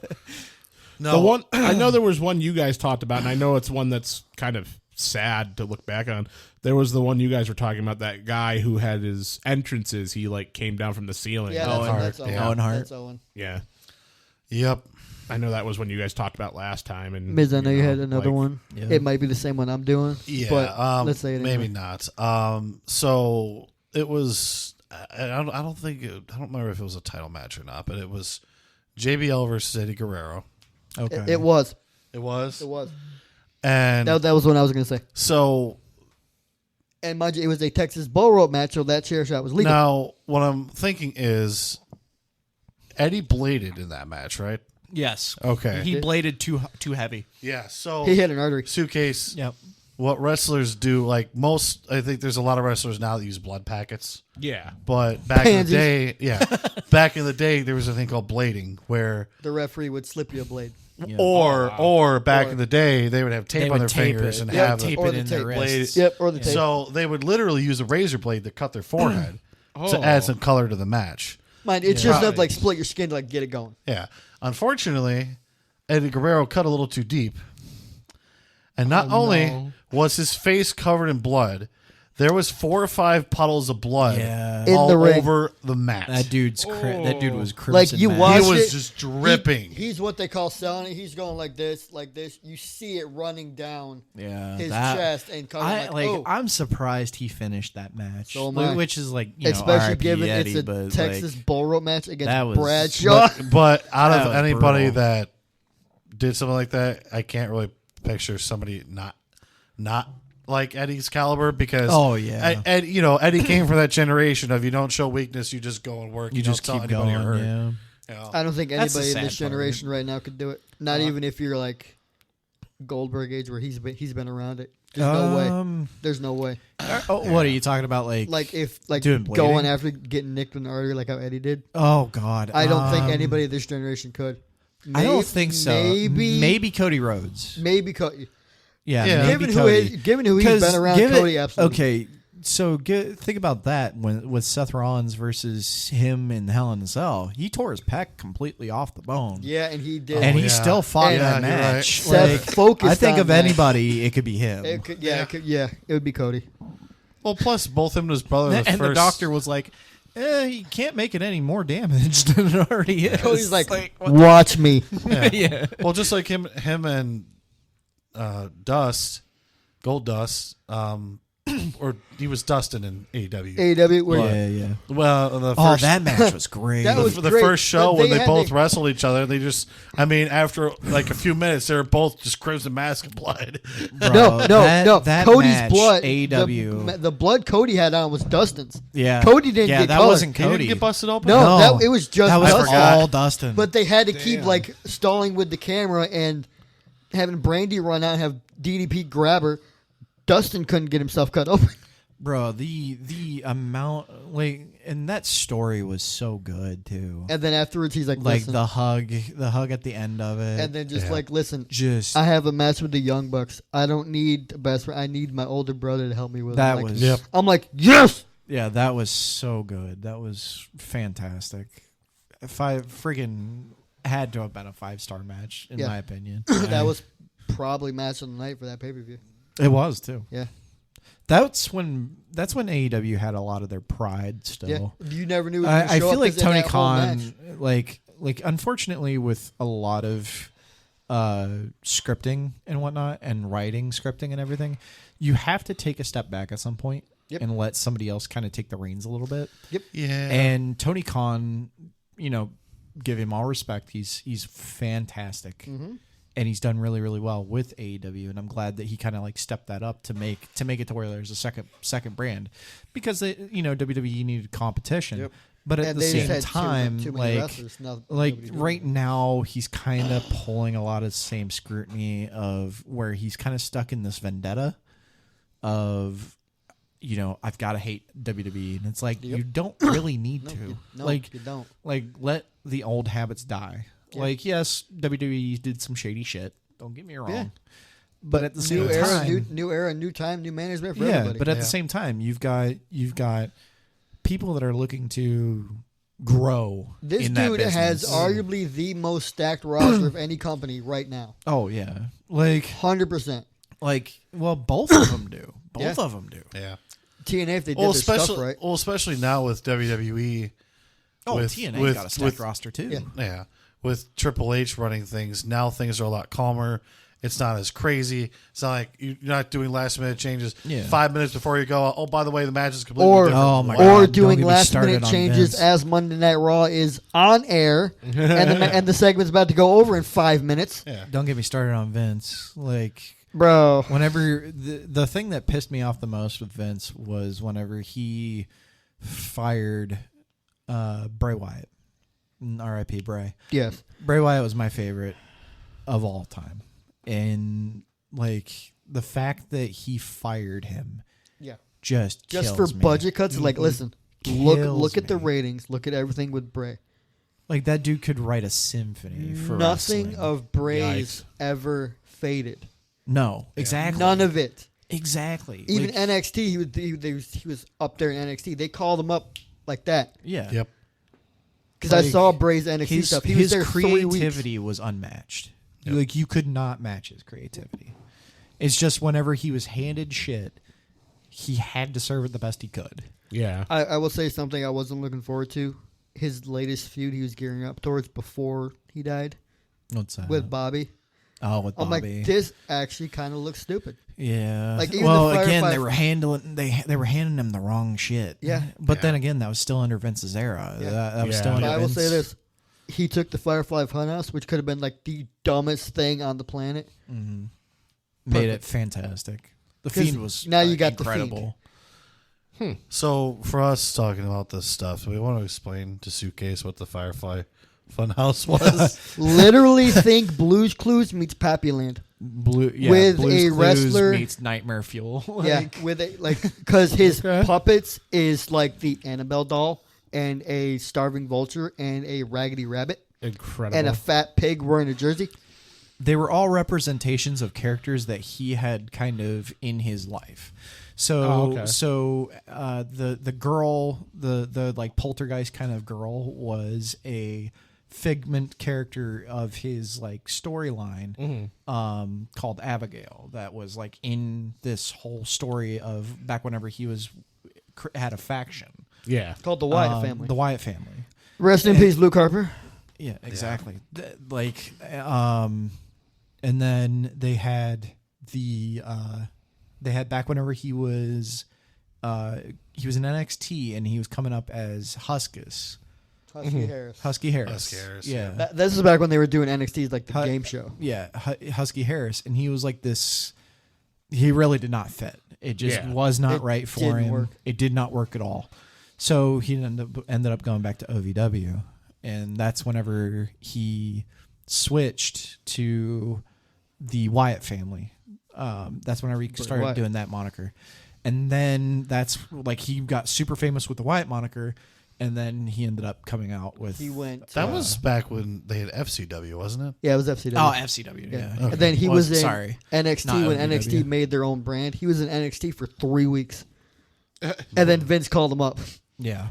No, the one I know there was one you guys talked about, and I know it's one that's kind of sad to look back on. There was the one you guys were talking about, that guy who had his entrances. He like came down from the ceiling. Yeah, that's Owen. Owen Hart. That's Owen. Yeah. Yep. I know that was one you guys talked about last time. And Miz, I know you had another like- one. Yeah. It might be the same one I'm doing. Yeah. but let's say it maybe anyway. not. So it was. I don't remember if it was a title match or not, but it was JBL versus Eddie Guerrero. Okay. It was. It was. It was. And That was what I was going to say. so And mind you, it was a Texas bull rope match, so that chair shot was legal. now what I'm thinking is Eddie bladed in that match, right? Yes. Okay. He bladed too heavy. Yeah. So He hit an artery. suitcase. Yep. What wrestlers do, like most, I think there's a lot of wrestlers now that use blood packets. Yeah. But back in Pansies. the day, back in the day, there was a thing called blading, where The referee would slip you a blade. Yeah. or back Or- in the day, they would have tape They on would their tape fingers it. and Yeah, have tape or it the in their tape. wrists. Yep, or the tape. So they would literally use a razor blade to cut their forehead to Oh. add some color to the match. Mind, it's Yeah. just enough to, like split your skin to like get it going. Yeah. Unfortunately, Eddie Guerrero cut a little too deep. And not only was his face covered in blood, there was 4 or 5 puddles of blood Yeah. In all the ring. over the mat. That dude was crimson. Like, you mad. watch He was it, just dripping. He's what they call selling it. He's going like this, like this. You see it running down Yeah, his that- chest and coming oh. I'm surprised he finished that match. So am I. Which is like, you Especially know, RIP given Eddie, it's a but Texas like, bull rope match that against was- Bradshaw. But out That of was anybody brutal. that did something like that, I can't really picture somebody not like Eddie's caliber, because Oh, yeah. Eddie came from that generation of you don't show weakness, you just go and work, you just don't keep tell anybody going. you're hurt. Yeah. You know? I don't think That's the anybody in sad this part. generation right now could do it. Not even if you're like Goldberg age, where he's been around it. There's no way. There's no way. What are you talking about? Like if like doing going blading? after getting nicked in the artery like how Eddie did. Oh God, I don't think anybody of this generation could. I don't think so. Maybe Cody Rhodes. Maybe Yeah, Yeah. maybe given who he's 'Cause been around, give it- Cody absolutely. Okay, so think about that with Seth Rollins versus him in Hell in a Cell. He tore his pec completely off the bone. Yeah, and he did. And he yeah. still fought And- that Yeah, you're match. right. Seth focused I think on of that. anybody, it could be him. It could, Yeah. it would be Cody. Well, plus both him and his brother. And the doctor was like, he can't make it any more damage than it already is. Cody's like, what watch me. yeah. yeah. Well, just like him and Dust, Gold Dust, or he was Dustin in AEW. AEW, where Yeah. Well, the Oh, first that match was great. That was for the great, first show but when they they had both to- wrestled each other, they just, after like a few minutes, they were both just crimson mask of blood. Bro, no. That Cody's match, blood. AEW. The blood Cody had on was Dustin's. Yeah. Cody didn't Yeah, get that colored. wasn't He Cody. didn't get busted open. No. It was just that was Dustin. all Dustin. But they had to keep like stalling with the camera and having Brandy run out and have DDP grab her. Dustin couldn't get himself cut open. Bro, the amount, and that story was so good too. And then afterwards, he's like, Like listen. the hug at the end of it. And then just like, listen, just I have a match with the Young Bucks. I don't need the best friend. I need my older brother to help me with that it. Like, was Yep. I'm like, yes! yeah, that was so good. That was fantastic. If I freaking had to have been a 5-star match in Yeah. my opinion. That was probably match of the night for that pay-per-view. It was too. Yeah. That's when AEW had a lot of their pride still. Yeah. You never knew it was gonna I show feel up like 'cause in Tony that whole match. Khan, like unfortunately, with a lot of scripting and whatnot, and writing scripting and everything, you have to take a step back at some point Yep. and let somebody else kind of take the reins a little bit. Yeah. And Tony Khan, give him all respect. He's fantastic. Mm-hmm. And he's done really, really well with AEW, and I'm glad that he kind of like stepped that up to make it to where there's a second brand, because WWE needed competition, Yep. but at And the they just same had time, too many like wrestlers. Now WWE. right now he's kind of pulling a lot of the same scrutiny of where he's kind of stuck in this vendetta of I've got to hate WWE, and it's like you don't really need to. You don't. Like, let the old habits die. Yeah. Like, yes, WWE did some shady shit. Don't get me wrong. Yeah. But at the same New era, time, new era, new time, new management for everybody. but at the same time, you've got people that are looking to grow. This in that dude has business. arguably the most stacked roster of any company right now. Oh yeah, like 100%. well, both of them do. Both Yeah. of them do. Yeah. TNA if they did their stuff right. Well, especially now with WWE. Oh, with, TNA with, got a stacked with, roster too. Yeah. Yeah. With Triple H running things, now things are a lot calmer. It's not as crazy. It's not like you're not doing last minute changes. Yeah. 5 minutes before you go, oh, by the way, the match is completely Or, different. Oh my or God, don't doing get me last started minute on changes Vince. as Monday Night Raw is on air and the segment's about to go over in 5 minutes. Yeah. Don't get me started on Vince. Like, Bro. whenever the thing that pissed me off the most with Vince was whenever he fired Bray Wyatt. R.I.P. Bray. Yes. Bray Wyatt was my favorite of all time, and like the fact that he fired him, Yeah. just For kills me. budget cuts, like listen, Kills look at the me. ratings, look at everything with Bray. Like that dude could write a symphony for Nothing wrestling. of Bray's Yikes. ever faded. No, exactly. None of it. Exactly. Even Like, NXT, he was up there in NXT. They called him up like that yeah. Yep. because I Like, saw Bray's NXT His, stuff. He was his there 3 weeks. creativity was unmatched. Yep. Like you could not match his creativity. It's just whenever he was handed shit, he had to serve it the best he could. Yeah. I will say something I wasn't looking forward to. His latest feud he was gearing up towards before he died What's that? with Bobby. Oh, with I'm Bobby. like, this actually kind of looks stupid. Yeah. Like, even well, the again, Firefly- they were handing him the wrong shit. Yeah. But then again, that was still under Vince's era. Yeah. That was Yeah. still But under But I will Vince. say this: he took the Firefly Funhouse, which could have been like the dumbest thing on the planet. Made Perfect. it fantastic. The 'Cause Fiend was now you got the incredible. So for us talking about this stuff, we want to explain to Suitcase what the Firefly Funhouse was. Literally, think Blue's Clues meets Pappyland. With With Blue's a Clues wrestler- meets Nightmare Fuel. Yeah, Like, with a because his Okay. puppets is like the Annabelle doll and a starving vulture and a raggedy rabbit Incredible. and a fat pig wearing a jersey. they were all representations of characters that he had kind of in his life. So, Oh, okay. The girl, the like poltergeist kind of girl, was a figment character of his like storyline, called Abigail. That was like in this whole story of back whenever he was had a faction. yeah. Called the Wyatt family. The Wyatt family. Rest in peace, Luke Harper. Yeah, exactly. And then they had back whenever he was in NXT and he was coming up as Huskus. Husky Harris. Husky Harris. Husky Harris, Yeah. This is back when they were doing NXT's like the Hu- game show. Yeah, Husky Harris, and he was like this. He really did not fit. It just Yeah. was not It right for didn't him. work. It did not work at all. So he ended up going back to OVW, and that's whenever he switched to the Wyatt family. That's whenever he started Wyatt. doing that moniker, and then that's like he got super famous with the Wyatt moniker. And then he ended up coming out with He went. That was back when they had FCW, wasn't it? Yeah, it was FCW. oh FCW. Yeah. And then he was in sorry. NXT Not when OVW. NXT made their own brand. He was in NXT for 3 weeks. And then Vince called him up. Yeah.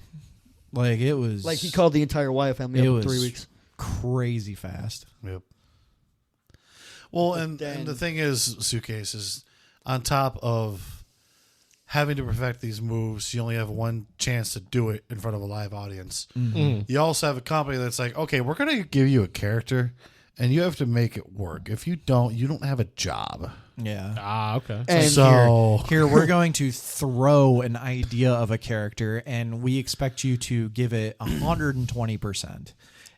Like it was Like he called the entire Wyatt family it up in was 3 weeks. crazy fast. Yep. Well, But and then- the thing is, Suitcase is on top of having to perfect these moves, you only have one chance to do it in front of a live audience. You also have a company that's like, okay, we're going to give you a character, and you have to make it work. If you don't have a job. Yeah. Ah, okay. And So Here we're going to throw an idea of a character and we expect you to give it 120%.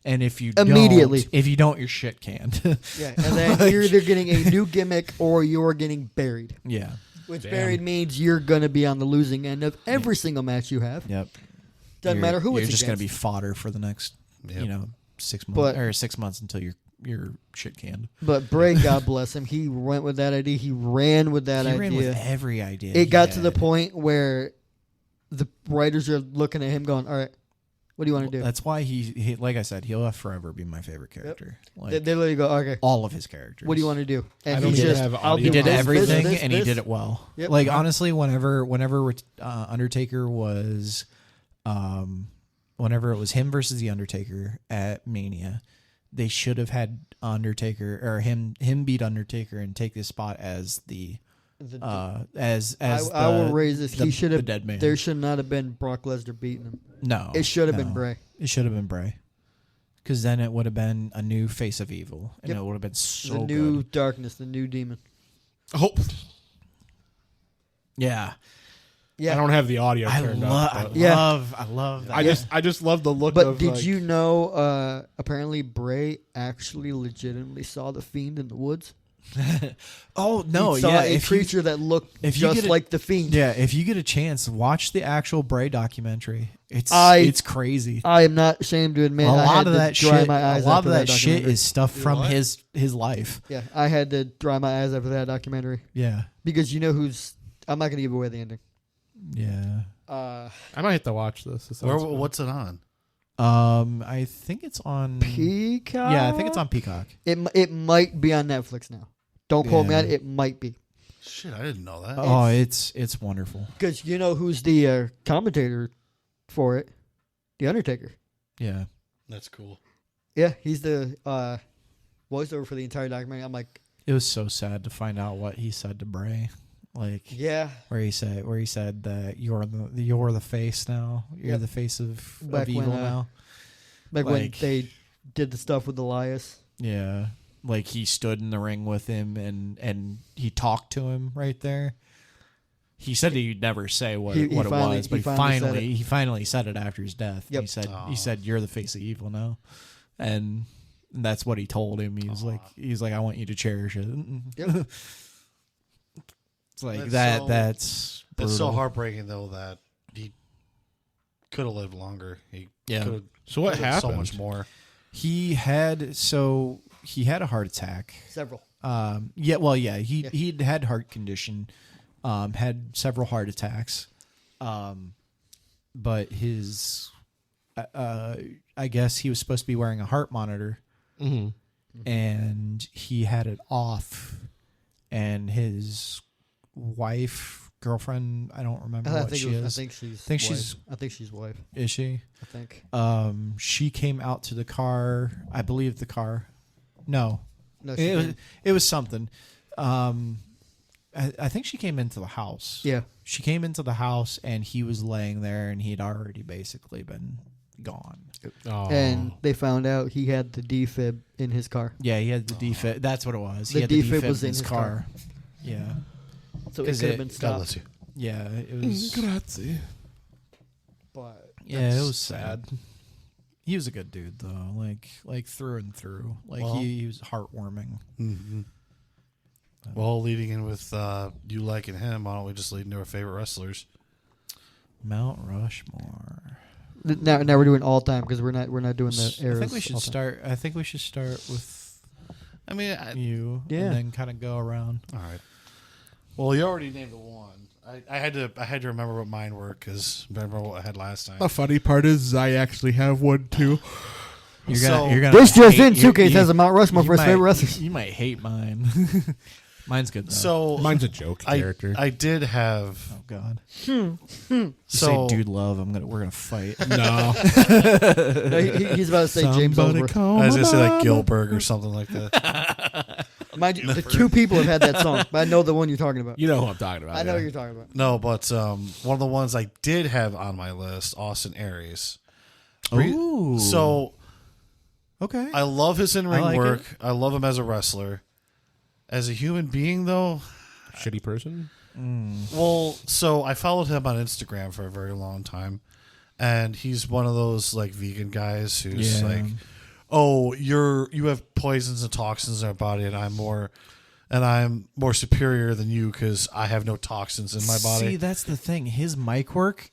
And if you Immediately. don't, if you don't, you're shit canned. yeah, and then you're either getting a new gimmick or you're getting buried. yeah. Which Damn. buried means you're going to be on the losing end of every single match you have. Yep. Doesn't matter who you're it's just going to be against. fodder for the next, Yep. 6 months But- or 6 months until you're you're shit canned. But Bray, God bless him, he went with that idea. He ran with that He idea. ran with every idea. It he got to the had. point where the writers are looking at him going, all right, what do you want to do? That's why he like I said, he'll forever be my favorite character. Like, They literally go, okay, all of his characters. what do you want to do? And I don't he's even just, have I'll audio do He did this, everything, this, and he this. did it well. Yep. Like honestly, whenever Undertaker was, whenever it was him versus the Undertaker at Mania, they should have had Undertaker or him beat Undertaker and take this spot as the as I will raise this. He should the have. dead man. There should not have been Brock Lesnar beating him. No, It should have been no. Bray. It should have been Bray, because then it would have been a new face of evil, and Yep. it would have been so The new good. darkness, the new demon. Oh, Yeah, Yeah. I don't have the audio I turned love, up. but Yeah. I love that. I just love the look But of. did like, you know? Apparently, Bray actually legitimately saw the Fiend in the woods. Oh no, He saw yeah, a if you- creature that looked if you just get a- like the Fiend. Yeah, if you get a chance, watch the actual Bray documentary. It's crazy. I am not ashamed to admit A I lot had of to that dry shit. my eyes A lot after of that shit documentary. is stuff from what? his life. Yeah, I had to dry my eyes after that documentary Yeah, because you know who's. I'm not going to give away the ending. yeah. I might have to watch this. This sounds fun. What's it on? I think it's on Peacock. Yeah, I think it's on Peacock. It might be on Netflix now. Don't quote me Yeah. on it. It might be Shit, I didn't know that. Oh, it's wonderful. because you know who's the commentator for it, The Undertaker. Yeah. That's cool. Yeah, he's the voiceover for the entire documentary. I'm like, It was so sad to find out what he said to Bray. Like yeah, where he said that you're the face now. You're Yep. the face of Back when, evil now. like when Like- they did the stuff with Elias. Yeah. Like he stood in the ring with him and he talked to him right there. He said he'd never say what He it finally- was, but he finally he finally said it after his death. Yep. He said you're the face of evil now. And that's what he told him. He was like I want you to cherish it. Yep. It's like That's so- that's It's so brutal. heartbreaking though that he could have lived longer. He Yeah. could have So what so happened? much more. He had a heart attack. Several. He'd had heart condition, had several heart attacks, but his, I guess he was supposed to be wearing a heart monitor, and he had it off, and his girlfriend, I don't remember what she is. I think she's. Think wife. she's- I think she's wife. Is she? I think. She came out to the car. I believe the car. No, No, it was something. I think she came into the house. Yeah. She came into the house and he was laying there and he'd already basically been gone. Oh. And they found out he had the defib in his car. Yeah, he had the defib. That's what it was. The He had the defib defib was in in his his car. car. Yeah, So it 'Cause could have it- been God stopped. bless you. yeah, it was. Grazie. But Yeah, it was sad. He was a good dude though, like through and through. Like Well- he was heartwarming. Mm-hmm. Well, leading in with you liking him, why don't we just lead into our favorite wrestlers? Mount Rushmore. now we're doing all time because we're not doing the I eras. think we should all time. start. I think we should start with I mean, you, Yeah. and then kind of go around. all right. Well, you already named the one. I had to remember what mine were because remember what I had last time. The funny part is I actually have one too. You're gonna. This just hate- in, you- Suitcase you- has a Mount Rushmore you for his might- favorite wrestlers. You might hate mine. Mine's good though. So Mine's a joke character. I did have oh god. so You say dude love. We're gonna fight. no. No, he's about to say James Ellsworth. I was gonna say like Gilbert or something like that. Mind you, the two people have had that song, but I know the one you're talking about. You know who I'm talking about. I know yeah. what you're talking about. No, but one of the ones I did have on my list, Austin Aries. Ooh. So Okay. I love his in-ring like work. it. I love him as a wrestler. As a human being, though, Shitty person. well, so I followed him on Instagram for a very long time, and he's one of those like vegan guys who's Yeah. like, "Oh, you have poisons and toxins in our body, and I'm more and I'm more superior than you because I have no toxins in my body. See, that's the thing. His mic work,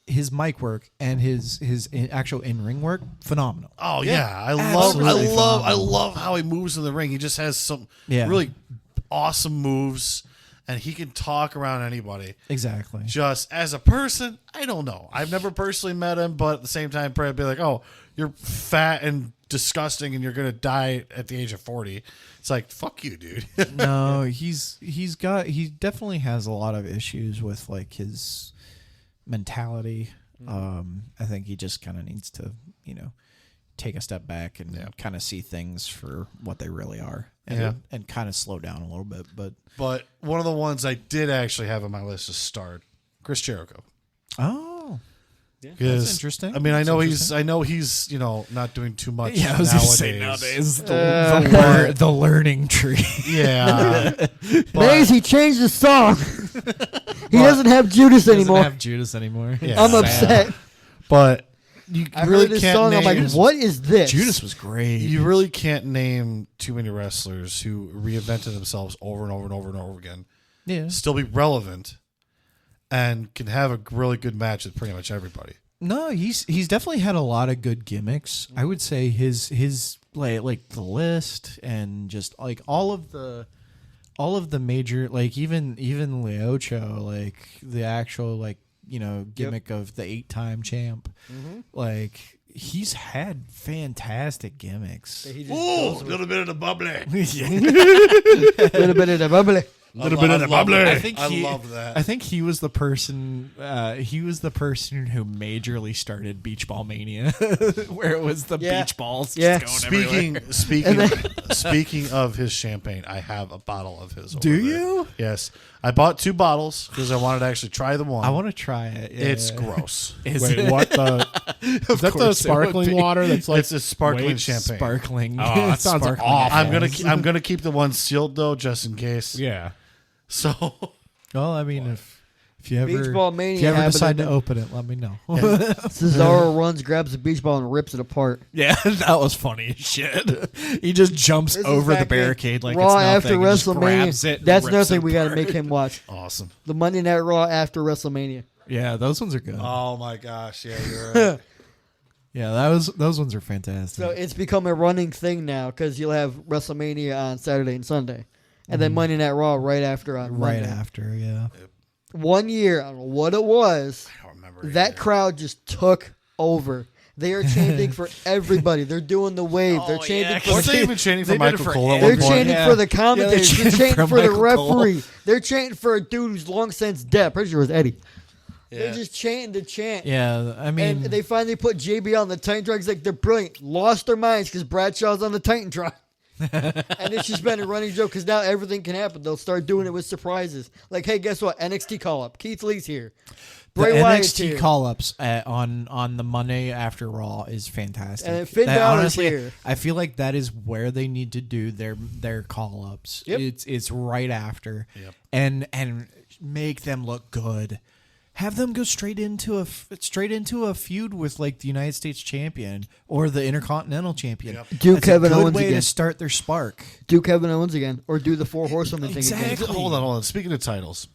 and his actual in ring work, phenomenal. Oh yeah, I Absolutely love how he moves in the ring. He just has some really awesome moves, and he can talk around anybody. Exactly. Just as a person, I don't know. I've never personally met him, but at the same time, probably be like, oh, you're fat and disgusting, and you're gonna die at the age of 40. It's like, fuck you, dude. No, he definitely has a lot of issues with like his mentality. I think he just kind of needs to, take a step back and kind of see things for what they really are, and kind of slow down a little bit. But one of the ones I did actually have on my list is starred Chris Jericho. Oh, Yeah. That's interesting. I mean, I know he's not doing too much. Yeah, I was nowadays. gonna say nowadays the learning tree. Yeah, Maze, he changed the song. He doesn't have Judas anymore. Doesn't have Judas anymore. Yeah. I'm upset. But you I really heard this can't song. name. I'm like, what is this? Judas was great. You really can't name too many wrestlers who reinvented themselves over and over and over and over again. Yeah. Still be relevant, and can have a really good match with pretty much everybody. No, he's definitely had a lot of good gimmicks. I would say his like the list and just like all of the major, like even Leocho, like the actual gimmick of the 8-time champ. Like he's had fantastic gimmicks. Ooh, a little bit of the bubbly. Little bit of the bubbly. Little bit of the bubbly. I love that. I think he was the person. He was the person who majorly started Beach Ball Mania, where it was the beach balls just going everywhere. Speaking of his champagne, I have a bottle of his. Do over there. you? Yes, I bought 2 bottles because I wanted to actually try the one. I want to try it. Yeah. It's gross. Is Wait, it? what the? Is that the course it would sparkling be. water? That's like It's a sparkling wait, champagne. Sparkling. Oh, that sounds Sparkling awful. I'm gonna keep the one sealed though, just in case. Yeah. So Well, I mean, if you ever Beach Ball Mania if you ever happened decide to in- open it, let me know. Cesaro runs, grabs the beach ball, and rips it apart. Yeah, that was funny as shit. He just jumps This is over the back in barricade like Raw it's nothing. after and just grabs WrestleMania. it and That's rips another it thing we got to apart. make him watch. awesome. The Monday Night Raw after WrestleMania. Yeah, those ones are good. Oh my gosh, yeah, you're right. Yeah, those ones are fantastic. So it's become a running thing now because you'll have WrestleMania on Saturday and Sunday. And then Monday Night Raw right after on right Monday. after, yeah. 1 year, I don't know what it was. I don't remember That either. crowd just took over. They are chanting for everybody. They're doing the wave. They're chanting for Weren't they even chanting for They did it Michael for Cole at They're one point? chanting Yeah. for the commentators. Yeah, they're chanting for for the Michael Cole. referee. They're chanting for a dude who's long since dead. Pretty sure it was Eddie. Yeah. They're just chanting to chant. Yeah, I mean, And they finally put JB on the Titantron. He's like, they're brilliant. Lost their minds because Bradshaw's on the Titantron. And it's just been a running joke because now everything can happen. They'll start doing it with surprises. Like, hey, guess what? NXT call-up. Keith Lee's here. the Bray Wyatt's NXT here. call-ups on the Monday after Raw is fantastic. And Finn That, Balor's honestly, here. I feel like that is where they need to do their call-ups. Yep. It's right after, Yep. and make them look good. Have them go straight into a feud with like the United States champion or the Intercontinental champion. Yep. Do That's Kevin a good Owens way again. to start their spark. Do Kevin Owens again. Or do the Four Horsewomen thing again. Exactly. Hold on. Speaking of titles,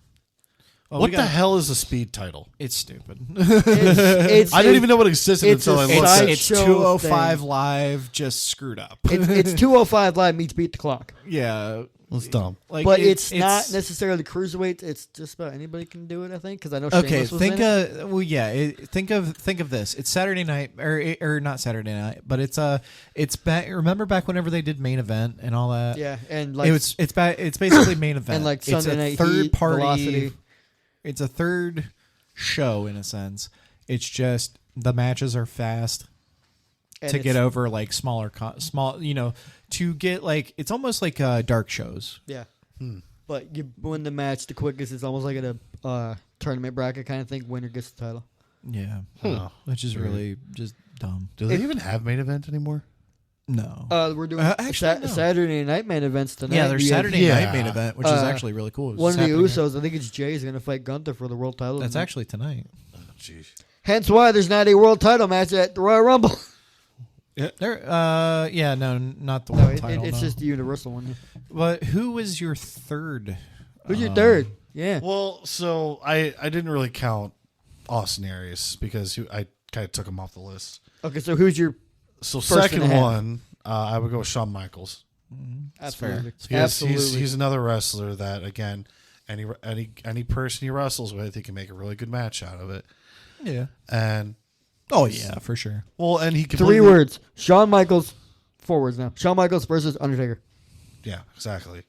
Oh, what we the got- hell is a speed title? It's stupid. It's I didn't even know it existed it's until I a looked side at it. It's show 205 thing. live, just screwed up. It's 205 Live meets Beat the Clock. Yeah, It's dumb. But it's not necessarily cruiserweight. It's just about anybody can do it, I think, because I know okay. Sheamus was in it. Think of this. It's Saturday night, or not Saturday night, but it's back. Remember back whenever they did main event and all that. Yeah, and like it's basically main event and like it's Sunday a Night third Heat, party. Velocity. It's a third show in a sense. It's just the matches are fast. and To get it's- over like small, to get like it's almost like dark shows. Yeah. But you win the match the quickest. It's almost like at a tournament bracket kind of thing. Winner gets the title. Yeah, Oh, which is really just dumb. do they even have main event anymore? No, We're doing actually, no. Saturday night main events tonight. yeah, there's We have Saturday Yeah. night main event, which is actually really cool. It's One of the happening- Usos, I think it's Jay, is going to fight Gunther for the world title. That's tonight. actually tonight. Oh, jeez. Hence why there's not a world title match at the Royal Rumble. Yeah, no, not the No, world title. it's no. just the Universal one. But who was your third? Who's your third? Yeah. Well, so I didn't really count Austin Aries because I kind of took him off the list. Okay, so who's your So First second and a half. one, I would go with Shawn Michaels. absolutely? He's another wrestler that again, any person he wrestles with, he can make a really good match out of it. Yeah. And Oh yeah, for sure. well, and he 3 completely, words. Shawn Michaels. 4 words now. Shawn Michaels versus Undertaker. Yeah, exactly.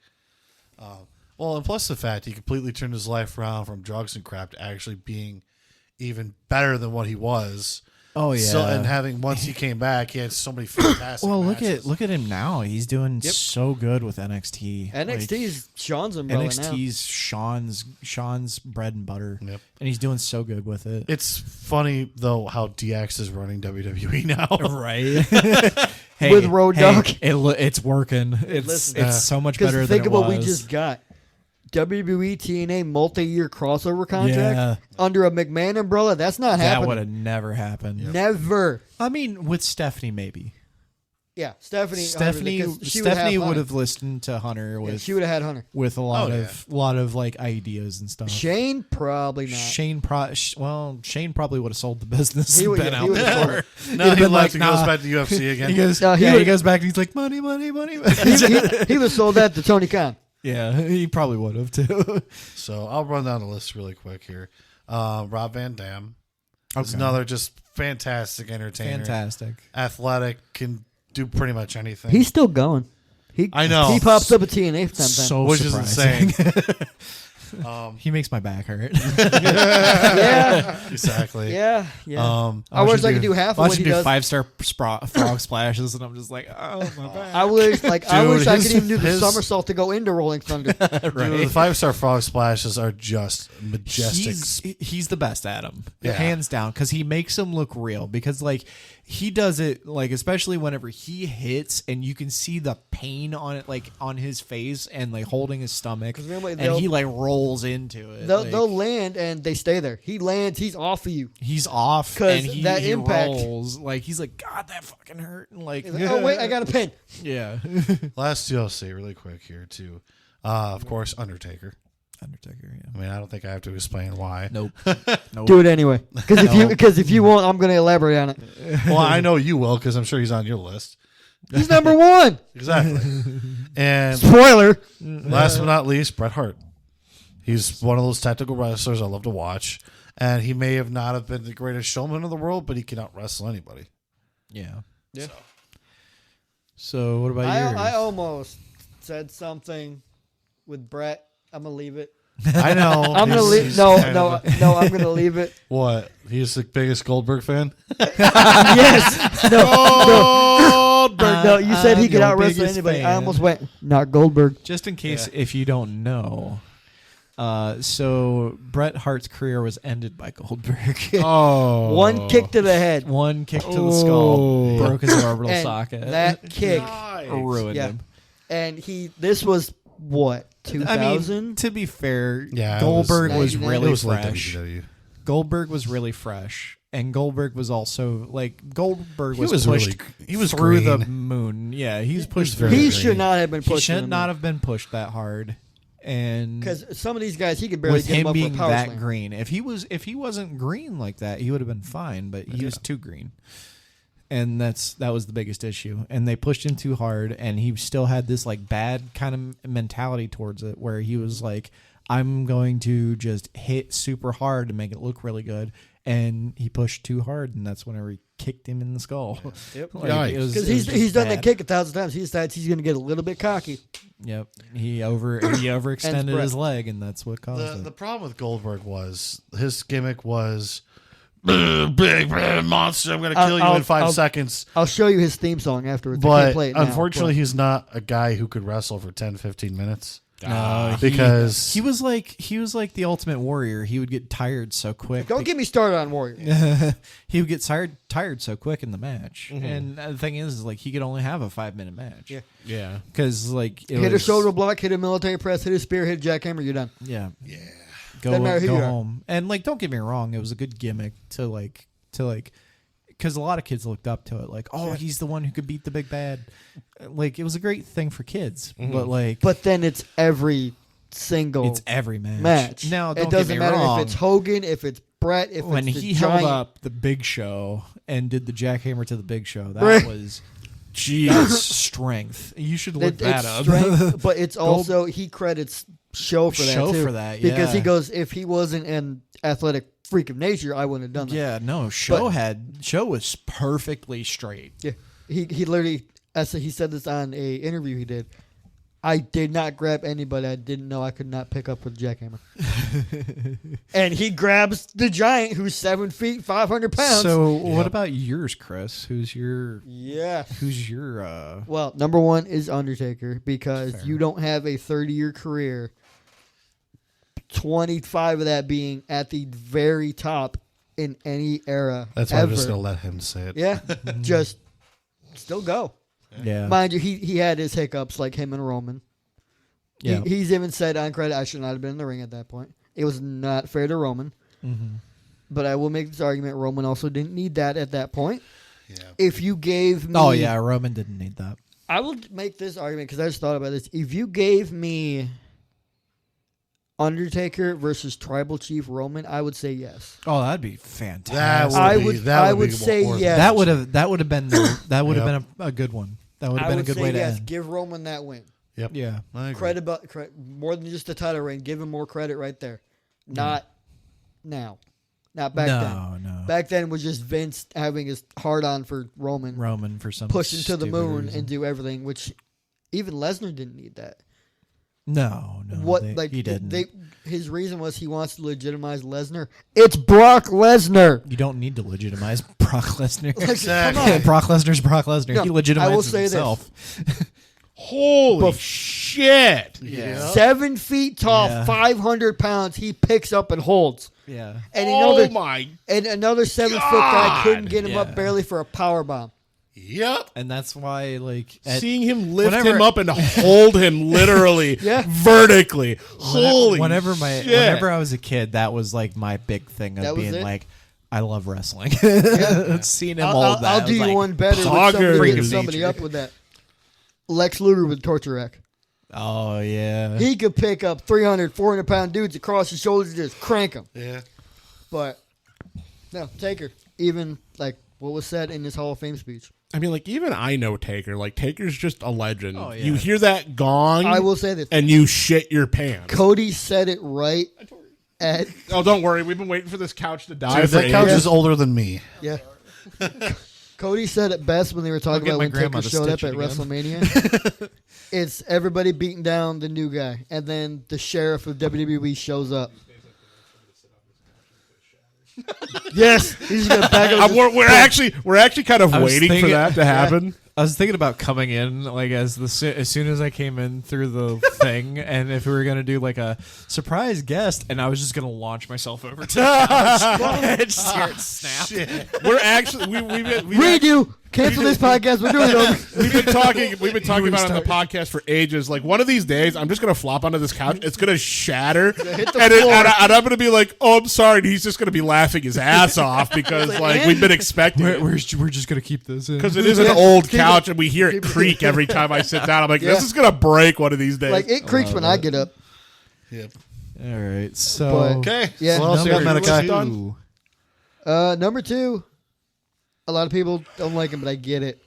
Well, and plus the fact he completely turned his life around from drugs and crap to actually being even better than what he was. Oh yeah. So and having once he came back, he had so many fantastic. well, matches. look at him now. He's doing so good with NXT. NXT's Shawn's umbrella now. NXT's Sean's bread and butter, Yep. and he's doing so good with it. It's funny though how DX is running WWE now. Right. Hey, With Road Dogg. It's working. It's Listen, so much Because better think than of it what was. we just got. WWE TNA multi-year crossover contract Yeah. under a McMahon umbrella. That's not that would happening. have never happened. Never. I mean, with Stephanie, maybe. Yeah, Stephanie. Stephanie would Hunter. have listened to Hunter Yeah, with she would have had Hunter. with a lot Oh, of like ideas and stuff. Shane probably not. Shane probably would have sold the business He and would- been yeah, out he would've sold there. it. No, he been left like, and goes nah. back to UFC again. He goes, No, he he would- goes back and he's like, money. he was sold that to Tony Khan. Yeah, he probably would have too. So I'll run down the list really quick here. Rob Van Dam is Okay. another just fantastic entertainer. Fantastic. Athletic, can do pretty much anything. He's still going. I know. He pops up at TNA sometimes. So which is surprising. insane. He makes my back hurt. yeah, Exactly. yeah. I watch wish him I could do half of Watch what him he do does. 5-star frog splashes, and I'm just like, oh my back. I wish, I Dude, wish I his- could even do the his- somersault to go into Rolling Thunder. Dude, the 5-star frog splashes are just majestic. He's the best at them, Yeah. hands down, because he makes them look real. Because like he does it, like especially whenever he hits, and you can see the pain on it, like on his face, and like holding his stomach, 'Cause remember, and they'll- he like rolls into it. They'll, like, they'll land and they stay there. He lands, he's off of you. he's off, 'Cause and he, that he impact- rolls like he's like, God, that fucking hurt. And like, He's like, oh wait, I got a pin. yeah. Last two I'll say really quick here too. Of course, Undertaker. Undertaker. Yeah. I mean, I don't think I have to explain why. Nope. Nope. Do it anyway. Because if you won't, I'm going to elaborate on it. Well, I know you will because I'm sure he's on your list. He's number one. Exactly. And Spoiler. last but not least, Bret Hart. He's one of those tactical wrestlers I love to watch. And he may have not have been the greatest showman in the world, but he can out wrestle anybody. Yeah. Yeah. So what about yours? I almost said something with Brett. I'm going to leave it. I know. I'm going to leave. he's No, kind no, of a- no, I'm going to leave it. What? He's the biggest Goldberg fan? Yes. No, you said he I'm could your out wrestle biggest anybody. I fan. almost went, not Goldberg. Just in case if you don't know, so Bret Hart's career was ended by Goldberg. Oh, One kick to the head. One kick to the skull Oh. broke his orbital And socket. that kick. ruined Yeah. him. And this was what, 2000? I mean, to be fair, Yeah, it Goldberg was was 99. really It was like fresh. WCW. Goldberg was really fresh, and Goldberg was also like Goldberg was, was pushed really- he was through the green. moon. Yeah, he's pushed very through. He green. should not have been He pushed. should not have been pushed that hard. And Because some of these guys, he could barely with get him him up being for a power that slam. green, if he wasn't green like that, he would have been fine. But he was too green, and that was the biggest issue. And they pushed him too hard, and he still had this like bad kind of mentality towards it, where he was like, "I'm going to just hit super hard to make it look really good." And he pushed too hard, and that's whenever he kicked him in the skull. Yep. Like, it was- Because it was he's just done bad. that kick 1,000 times. He decides he's going to get a little bit cocky. Yep, he overextended Brett. his leg, and that's what caused The it. problem with Goldberg was his gimmick was big monster. I'm going to kill you in 5 seconds. I'll show you his theme song afterwards. I can't But play it now, unfortunately, he's not a guy who could wrestle for 10, 15 minutes. No, Because he was like the Ultimate Warrior. He would get tired so quick. Don't get me started on Warrior. He would get tired so quick in the match. Mm-hmm. And the thing is like he could only have a 5-minute match. Yeah. Yeah. Because like it Hit a was, shoulder block, hit a military press, hit a spear, hit a jackhammer, you're done. Yeah. Doesn't matter who Go you are. home. And like don't get me wrong, it was a good gimmick to because a lot of kids looked up to it, like, oh, he's the one who could beat the big bad. Like, it was a great thing for kids, but then it's every single it's every match. Now, don't it doesn't get me matter wrong. if it's Hogan, if it's Brett, if When it's the he Giant. held up the Big Show and did the jackhammer to the Big Show, that Right. was Jeez. strength. You should look It's that up. strength, but it's also he credits Show for that Show too, for that, because yeah. he goes, if he wasn't an athletic freak of nature, I wouldn't have done that. Yeah, no, Show was perfectly straight. Yeah, he literally, he said this on a interview he did. I did not grab anybody I didn't know I could not pick up with a jackhammer. And he grabs the Giant, who's 7 feet, 500 pounds. So, what about yours, Chris? Who's your Well, number one is Undertaker, because Fair. you don't have a 30-year career, 25 of that being at the very top in any era. That's why I'm ever. just gonna let him say it. Yeah, just still go. Yeah. Mind you, he had his hiccups like him and Roman. Yeah. He's even said on credit, I should not have been in the ring at that point. It was not fair to Roman. Mm-hmm. But I will make this argument, Roman also didn't need that at that point. Yeah. If you gave me... Oh, yeah, Roman didn't need that. I will make this argument because I just thought about this. If you gave me Undertaker versus Tribal Chief Roman, I would say yes. Oh, that'd be fantastic. I would say yes. That would have been been a good one. That would have been a good way to end. Give Roman that win. Yep. Yeah. I agree. More than just the title reign. Give him more credit right there. Not now. Not back then. No. Back then was just Vince having his heart on for Roman for some push him to the stupid moon reason. and do everything, which even Lesnar didn't need that. No. He didn't. His reason was he wants to legitimize Lesnar. It's Brock Lesnar. You don't need to legitimize Brock Lesnar. Come on. Brock Lesnar's Brock Lesnar. No, He I will legitimizes say himself. Holy shit. Yeah. 7 feet tall, Yeah. 500 pounds. He picks up and holds. Yeah. And Oh my. another 7 foot guy couldn't get him Yeah. up barely for a power bomb. Yep. And that's why, like, Seeing him lift whenever- him up and hold him literally Yeah. vertically. Holy whenever shit. I was a kid, that was like my big thing of That was being it? like, I love wrestling. Yeah. Seeing him I'll, hold I'll, that, I'll I do was you like, one better. With Dogger somebody freak picking of somebody nature. up with that. Lex Luger with the torture rack. Oh yeah. He could pick up 300, 400-pound dudes across his shoulders and just crank them. Yeah. But, no, Taker. Even, like, what was said in his Hall of Fame speech. I mean, like, even I know Taker. Like, Taker's just a legend. Oh, yeah. You hear that gong, I will say this. and you shit your pants. Cody said it right at... Oh, don't worry. We've been waiting for this couch to die Dude, for that couch ages. is older than me. Yeah. Cody said it best when they were talking I'll about get my when grandma Taker to showed up stitch at it again. WrestleMania. It's everybody beating down the new guy, and then the sheriff of WWE shows up. Yes, he's gonna back up. We're actually kind of I was waiting for thinking- that to happen. I was thinking about coming in like as soon as I came in through the thing, and if we were gonna do like a surprise guest, and I was just gonna launch myself over to the couch and just hear it snap. We're actually we've Redo. Cancel this podcast. We're doing it over. We've been talking about it on the podcast for ages. Like, one of these days, I'm just gonna flop onto this couch. It's gonna shatter, hit the and floor. I'm gonna be like, "Oh, I'm sorry." And he's just gonna be laughing his ass off because like we've been expecting it. We're just gonna keep this in Because it is an old couch, and we hear it creak every time I sit down. I'm like, this Yeah. is gonna break one of these days. Like it creaks when I get up. Yep. All right, so But- Okay. Yeah, What else you got, number Menaki? two. Number 2. A lot of people don't like him, but I get it.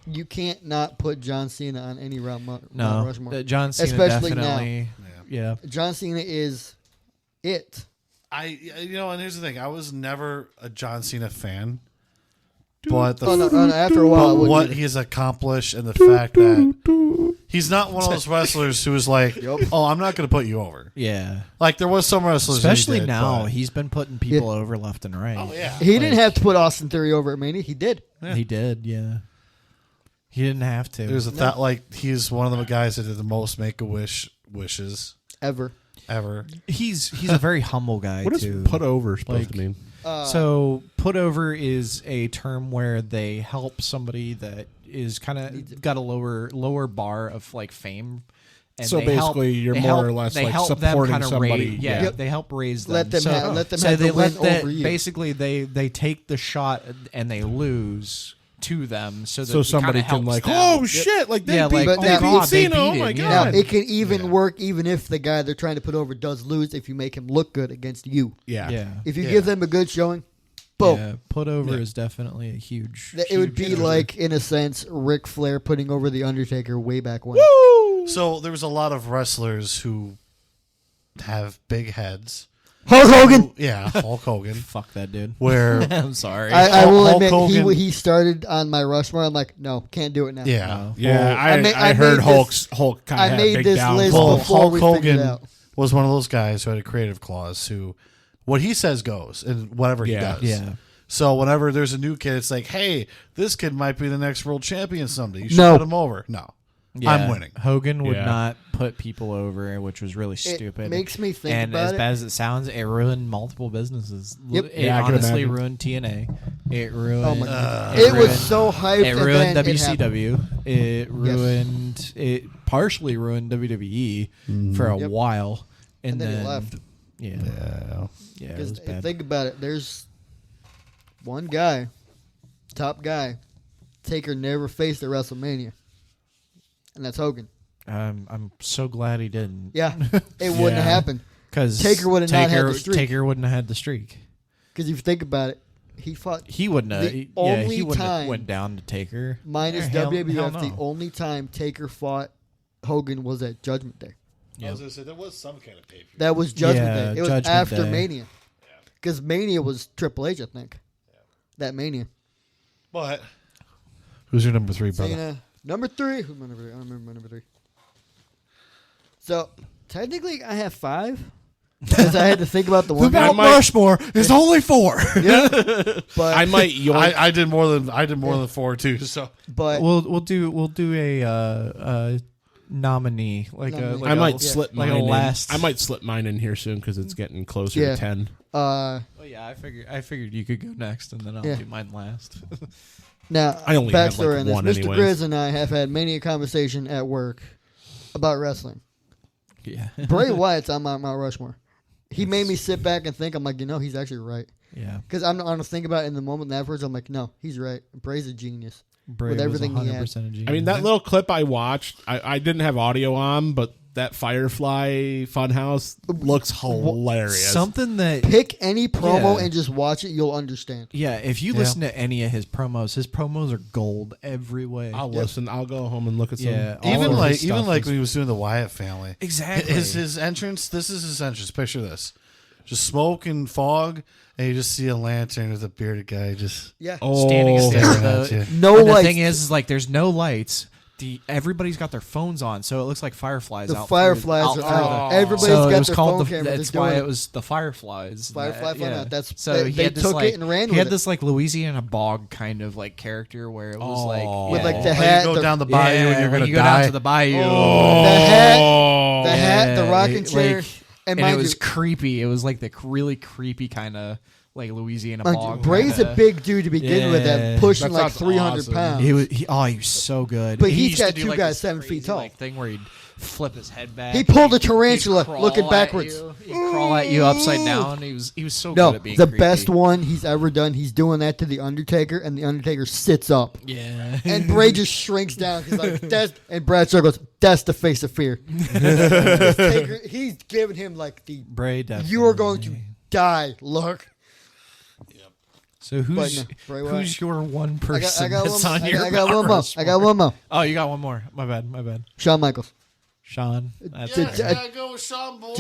You can't not put John Cena on any Mount No, Rushmore. John Cena Especially definitely. Yeah. John Cena is it. And here's the thing. I was never a John Cena fan. But After a while, I but wouldn't what either. he's accomplished and the fact that he's not one of those wrestlers who is like, oh, I'm not going to put you over. Yeah. Like there was some wrestlers, that he Especially did, now, but- he's been putting people over left and right. Oh yeah. He didn't have to put Austin Theory over at Mania. He did. He did. Yeah. He didn't have to. There's a thought like he's one of the guys that did the most Make-A-Wish wishes Ever. ever. He's a very humble guy what is too. put over supposed Like- to mean? So put over is a term where they help somebody that is kind of got a lower bar of like fame, And So they basically, you're they more or less, they like, help them supporting kinda somebody. Raise, yeah, Yep. they help raise them. Let them so, have so the they win let over you. basically they take the shot and they lose to them, so that So it somebody kinda can helps like, them. oh shit, like they Yeah, beat, like, oh they God, beat they Cena. beat Oh my him, god. yeah. Now it can even work even if the guy they're trying to put over does lose if you make him look good against you. Yeah. Yeah, If you give them a good showing, boom. yeah, put over is definitely a huge. It would be huge like, in a sense, Ric Flair putting over the Undertaker way back when. So there was a lot of wrestlers who have big heads. Hulk Hogan. Yeah, Hulk Hogan. fuck that dude. Where I'm sorry. I will Hulk admit Hogan- he started on my Rushmore. I'm like, no, can't do it now. yeah, No. Yeah, Well, I heard made Hulk kind I of had made big this downfall. list Well, before Hulk we figured it Hogan out. was one of those guys who had a creative clause. Who, what he says goes, and whatever he Yeah. does. Yeah. So whenever there's a new kid, it's like, hey, this kid might be the next world champion someday. You should No. put him over. No, Yeah, I'm winning. Hogan would Yeah. not put people over, which was really stupid. It makes me think and about as it. bad as it sounds, it ruined multiple businesses. Yep. It Yeah, I can honestly imagine. ruined TNA. It ruined. Oh my God. it It was ruined- so hyped. It and ruined then it happened. WCW. It ruined. It partially ruined WWE for a Yep. while, And then he left. Yeah, Yeah. yeah, it Because was bad. think about it. There's one guy, top guy, Taker never faced at WrestleMania, and that's Hogan. I'm so glad he didn't. Yeah, it wouldn't have happened. Because Taker would have not had the streak. Taker wouldn't have had the streak. Because if you think about it, he fought He wouldn't have. The He only wouldn't have time- went down to Taker. minus Hell WWF. no. The only time Taker fought Hogan was at Judgment Day. I was gonna say there was some kind of pay per view. That was Judgment Yeah, Day. It was Judgment after Day. Mania. Because Mania was Triple H, I think. That Mania. But who's your number 3, brother? Cena. Number 3. Who's my number 3? I don't remember my number 3. So, technically, I have 5. Because I had to think about the one. Mount Rushmore is only 4. But I might yoink. I did more than 4 too. So but we'll do a nominee like Nominee. like I might a, slip like mine a in. last. I might slip mine in here soon because it's getting closer Yeah. to 10. Oh yeah, I figured you could go next and then I'll Yeah. do mine last. now, I only have, backstory like, on this. one Mr. anyways. Grizz and I have had many a conversation at work about wrestling. yeah. Bray Wyatt's on my Mount Rushmore. He made me sit back and think. I'm like, he's actually right. Yeah. Because I'm honest, think about it in the moment and afterwards. I'm like, no, he's right. Bray's a genius. Bray With everything was he had. 100% a genius. I mean, that little clip I watched, I didn't have audio on, but that Firefly Funhouse looks hilarious. something that Pick any promo Yeah. and just watch it. You'll understand. yeah, if you listen to any of his promos are gold every way. I'll listen. I'll go home and look at some. Yeah, all even of like his even stuff like is- when he was doing the Wyatt family. Exactly. His entrance. This is his entrance. Picture this: just smoke and fog, and you just see a lantern with a bearded guy just. Yeah. standing Oh, there. staring at you. No and the lights. thing is like there's no lights. Everybody's got their phones on, so it looks like fireflies. The out fireflies through, are out out. through Everybody's so got it was their called phone the, camera. That's They're why doing it was the fireflies. Firefly Fun Out. That's- so they- he they had this took it like and ran he had with it. this like Louisiana bog kind of like character where it was like With, like, the Like, hat, you go the- down the bayou and you're when gonna you go die. down to the bayou. The hat, the Yeah, rocking chair, like, and and mind it was you, creepy. It was like the really creepy kind of like Louisiana mind you, bog. Bray's a kinda. big dude to begin with, Yeah. that pushing That like sounds 300 awesome. pounds. He was so good. But He he's used to got do, two like, guys this 7 feet crazy, tall. like, thing where he'd flip his head back. He pulled a He'd tarantula crawl looking at backwards. you. He'd crawl at you upside down. He was so No, good at being the creepy. best one he's ever done. He's doing that to the Undertaker, and the Undertaker sits up, Yeah. and Bray just shrinks down. He's like, "That's," and Bradshaw goes, "That's the face of fear." Taker, he's giving him like the Bray definitely. "You are going to die" look. So who's no, Bray Wyatt. who's your one I person got that's one. on your I got Mount one more. Rushmore? I got one more. Oh, you got one more. My bad. Shawn Michaels. Sean. That's Yeah, okay. yeah. gotta go with Sean Boy.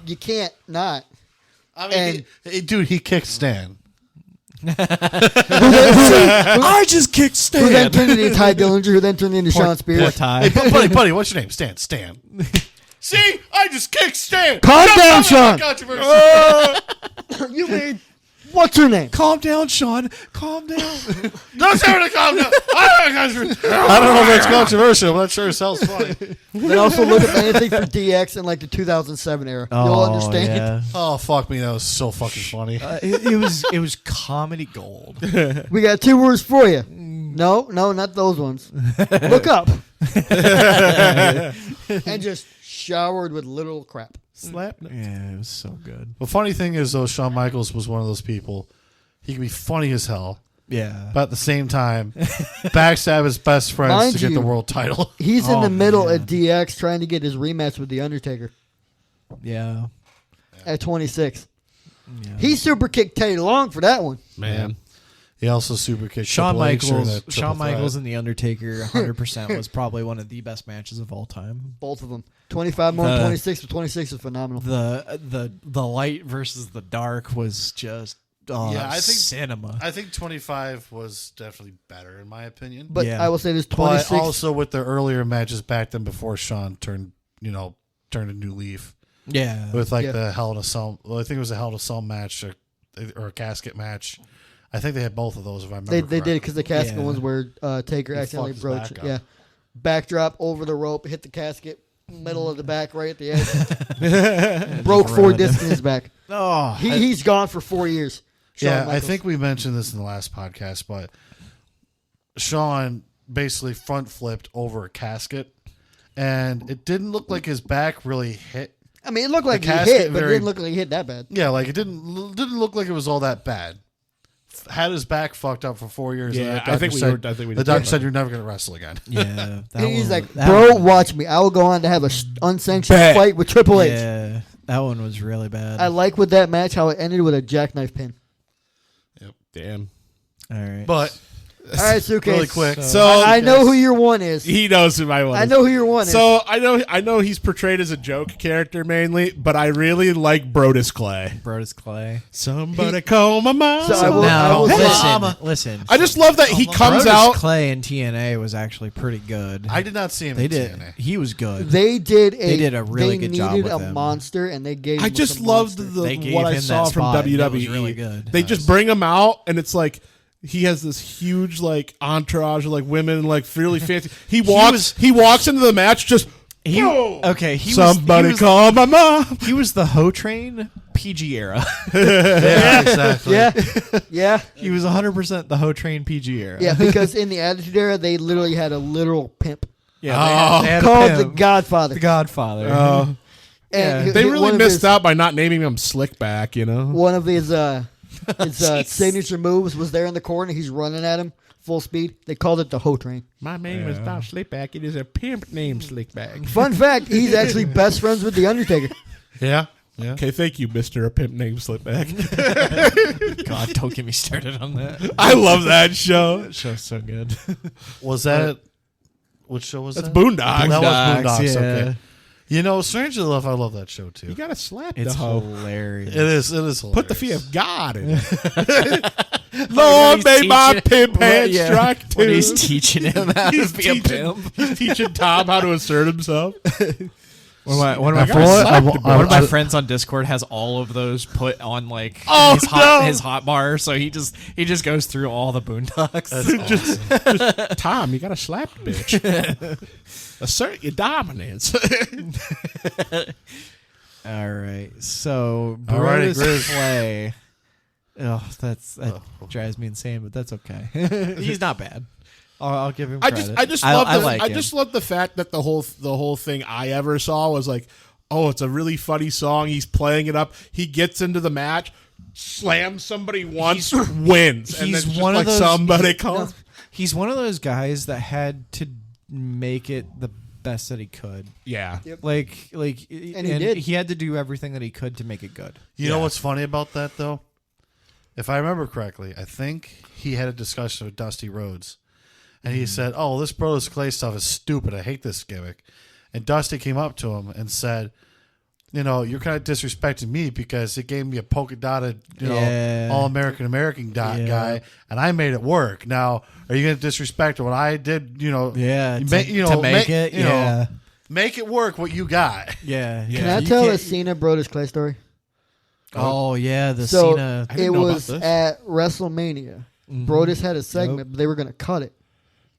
You can't not. I mean, and- dude, he kicked Stan. I just kicked Who then Stan. turned into Ty Dillinger? Who then turned into Sean Poor Spears? Ty. Hey, buddy, what's your name? Stan. See, I just kicked Stan. Calm Shut down, up, Sean. controversy. You made. What's her name? Calm down, Sean. Calm down. Don't tell her to calm down. I don't know if that's controversial, but that sure sounds funny. Then also look up anything for DX in like the 2007 era. You'll understand. Yeah. Oh, fuck me. That was so fucking funny. It was comedy gold. We got 2 words for you. No, not those ones. Look up. and just showered with little crap. Slap. Yeah, it was so good. The funny thing is, though, Shawn Michaels was one of those people. He can be funny as hell, Yeah. but at the same time, backstab his best friends Mind to get the you, world title. He's in Oh, the middle man. at DX trying to get his rematch with The Undertaker Yeah. at 26. Yeah. He super kicked Teddy Long for that one. Man. He also super kicked Shawn Triple H during Michaels, that triple Shawn threat. Michaels and The Undertaker 100% was probably one of the best matches of all time. Both of them. 25 more than 26, but 26 is phenomenal. The light versus the dark was just Yeah, I think- cinema. I think 25 was definitely better in my opinion. But Yeah. I will say this But 26. also with the earlier matches back then before Shawn turned a new leaf Yeah. with like Yeah. the Hell in a Cell. Well, I think it was a Hell in a Cell match or a casket match. I think they had both of those if I remember. they did correctly. because the casket Yeah. ones where Taker He accidentally fucked his broke back it. up. Yeah. Backdrop over the rope, hit the casket, middle of the back, right at the edge. Broke Just 4 ruined it. discs in his back. Oh, He's gone for 4 years. Shawn Yeah, I Michaels. think we mentioned this in the last podcast, but Shawn basically front flipped over a casket, and it didn't look like his back really hit. I mean, it looked like he casket hit, but it very- didn't look like he hit that bad. Yeah, like it didn't look like it was all that bad. Had his back fucked up for 4 years. and Yeah, the I doctor think we said- were- I think we the did doctor talk said about you're never going to wrestle again. yeah. that And he's one- like, that bro, one- watch me. I will go on to have a unsanctioned Bet. fight with Triple H. Yeah, that one was really bad. I like with that match how it ended with a jackknife pin. Damn. All right. But All right, Suitcase. really quick, So I know who your one is. he knows who my one. I is. know who your one is. So I know he's portrayed as a joke character mainly, but I really like Brodus Clay. Brodus Clay. Somebody call my mom. So I will- Now, say- listen. I just love that he comes Brodus out. Clay in TNA was actually pretty good. I did not see him They in did. TNA. He was good. They did a really good job needed with a him. monster, and they gave. I him just some loved monster. They gave what I him saw that from spot, and it WWE. was really good. They just bring him out, and it's like he has this huge like entourage of like women, like really fancy. He walks into the match just. He Whoa! okay. Somebody call my mom. He was the Ho Train PG era. Yeah, exactly. Yeah, He was 100% the Ho Train PG era. yeah. Because in the Attitude Era, they literally had a literal pimp Yeah. They had a called the pimp. Godfather. The Godfather. And Yeah. They one really of missed his- out by not naming him Slickback. You know. One of his signature moves was there in the corner. He's running at him full speed. They called it the Ho Train. My name is not Slickback. It is a pimp named Slickback. Fun fact: he's actually best friends with the Undertaker. Yeah. Yeah. Okay, thank you, Mister. A pimp named Slickback. God, don't get me started on that. I love that show. That show's so good. Was that which show was That's that? Boondocks. That was Boondocks. yeah. Okay. You know, strangely enough, I love that show too. You gotta slap It's the hoe. hilarious. It is hilarious. Put the fear of God in it. When Lord, he's may my teaching- pimp hand Yeah. strike too. When he's teaching him how to He's be a teaching- pimp. He's teaching Tom how to assert himself. One of I my gotta friends, slap the one of my bitch. friends on Discord has all of those put on like Oh, no. his hot bar, so he just goes through all the Boondocks. That's awesome. Tom, you gotta slap the bitch. Assert your dominance. All right, so Alrighty, Brodus Grizz. Clay. Oh, that drives me insane, but that's okay. He's not bad. I'll give him I credit. just love I like I him. just love the fact that the whole thing I ever saw was like, oh, it's a really funny song. He's playing it up. He gets into the match, slams somebody once, wins. And he's then just one of like those- somebody comes. He's one of those guys that had to make it the best that he could. Yeah. Yep. And he did. He had to do everything that he could to make it good. You know what's funny about that though? If I remember correctly, I think he had a discussion with Dusty Rhodes, and he said, "Oh, this Brodus Clay stuff is stupid. I hate this gimmick." And Dusty came up to him and said, "You know, you're kind of disrespecting me because it gave me a polka dotted, Yeah. all American guy, and I made it work. Now, are you going to disrespect what I did? Yeah, you to make it. you know, Yeah, make it work. What you got." yeah. Can I You tell a can't- Cena Brodus Clay story? Oh yeah, the So Cena. I didn't it know about was this. at WrestleMania. Brodus had a segment, but they were going to cut it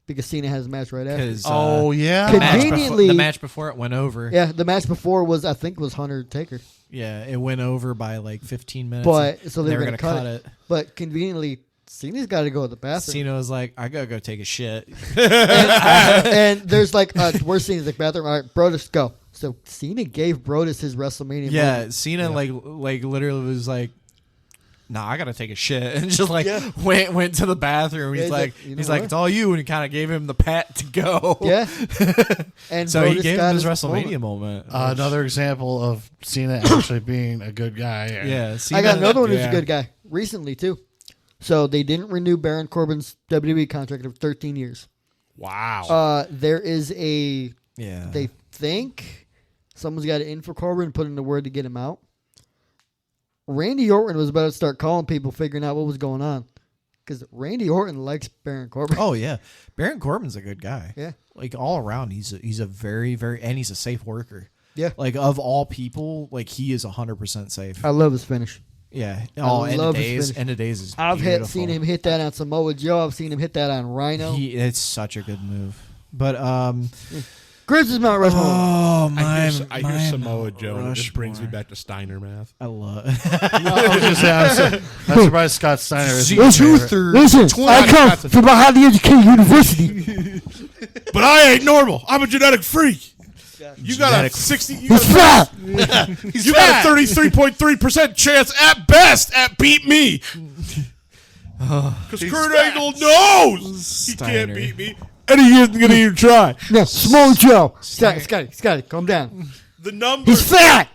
because Cena has a match right after. Because Oh yeah, Could- the match Conveniently- the match before it went over. Yeah, the match before was Hunter Taker, Yeah, it went over by like 15 minutes. but so and they they were were going to gonna cut cut it. But conveniently, Cena's got to go to the bathroom. Cena was like, I gotta go take a shit. And there's like, worst scene is the bathroom. All right, Brodus, go. So Cena gave Brodus his WrestleMania Yeah, moment. Cena like literally was like, nah, I gotta take a shit, and just like Yeah. went to the bathroom. Yeah, He's like, you know what? it's all you, and he kind of gave him the pat to go. Yeah. And So he Brodus gave got him his WrestleMania moment. Another example of Cena actually being a good guy. Yeah, Cena, I got another one who's Yeah. a good guy recently too. So they didn't renew Baron Corbin's WWE contract of 13 years. Wow. There is a Yeah, they think someone's got it in for Corbin, put in the word to get him out. Randy Orton was about to start calling people, figuring out what was going on, because Randy Orton likes Baron Corbin. Oh yeah, Baron Corbin's a good guy. Yeah. Like all around, he's a very and he's a safe worker. Yeah. Like of all people, like he is 100% safe. I love his finish. Yeah. I Oh, end of love his days. finish. End of days is I've beautiful. seen him hit that on Samoa Joe. I've seen him hit that on Rhino. It's such a good move. But Grizz is Mount Rushmore. oh I my, hear Samoa Joe, and it just brings me back to Steiner math. I love. I was just saying, I'm surprised Scott Steiner is See, his favorite. Listen, I come from a highly educated university. But I ain't normal. I'm a genetic freak. You got a Genetic. 60. You He's got fat. you got a 33.3% chance at best at beat me. Because Kurt Angle knows he can't Steiner. beat me, and he isn't gonna even try. No, Samoa Joe. Scotty, calm down. The numbers, He's fat.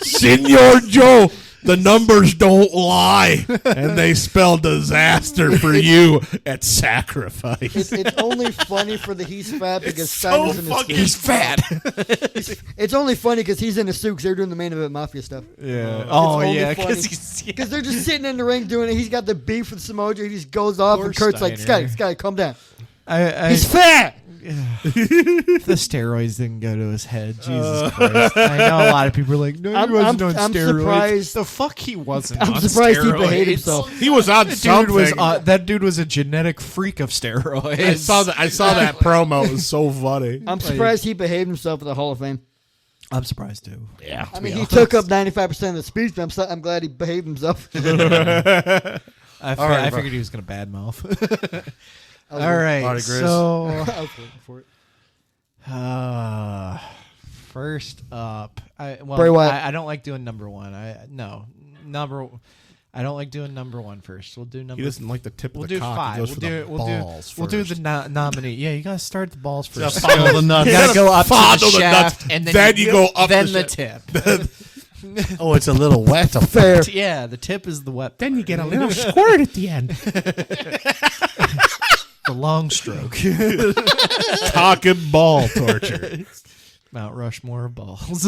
Senor Joe. The numbers don't lie, and they spell disaster for you at Sacrifice. It's only funny for the he's fat because It's so Steiner's in a fucking suit. He's fat. It's only funny because he's in a suit because they're doing the main event mafia stuff. Yeah. Oh only yeah, funny. because he's Because they're just sitting in the ring doing it. He's got the beef with Samoa Joe. He just goes off, Poor and Kurt's like, Steiner. Scotty, calm down. I He's fat. the steroids didn't go to his head. Jesus Christ! I know a lot of people are like, "No, he I'm- wasn't I'm- on I'm steroids." surprised- The fuck he wasn't. I'm on surprised he steroids. behaved himself. He was on Dude something. was that dude was a genetic freak of steroids. I saw that promo. It was so funny. I'm surprised he behaved himself at the Hall of Fame. I'm surprised too. Yeah. I mean, he took up 95% of the speech, but I'm glad he behaved himself. I bro. figured he was gonna badmouth. All right, Alright, Grizz. so I was waiting for it. first up, Bray Wyatt. I don't like doing number one. I don't like doing number one first. We'll do number. He doesn't like the tip We'll of the do cock. five. He goes We'll for do the it. balls We'll do first. the nominee. Yeah, you gotta start the balls first. Follow the nuts. You gotta go up to the Fondle the nuts, shaft, and then you go up then the the tip. Oh, it's a little wet. Fair. Yeah, the tip is the wet. Then you get a little squirt at the end. The long stroke. Cock and ball torture. Mount Rushmore of balls.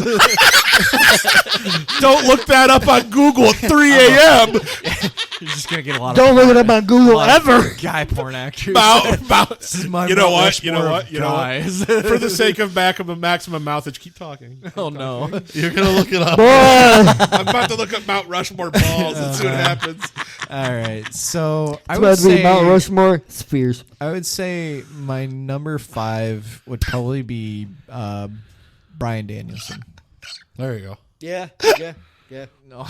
Don't look that up on Google at 3 a.m. You're just gonna get a lot Don't of look it up on Google ever. guy porn actors. About My you know Mount what? You know Rushmore what? of You know what? guys. For the sake of maximum mouthage, keep talking. Oh no. You're gonna look it up. Boy. I'm about to look up Mount Rushmore balls and see what happens. All right. So I It's would about to be say Mount Rushmore Spears. I would say my number 5 would probably be Bryan Danielson. There you go. Yeah. No.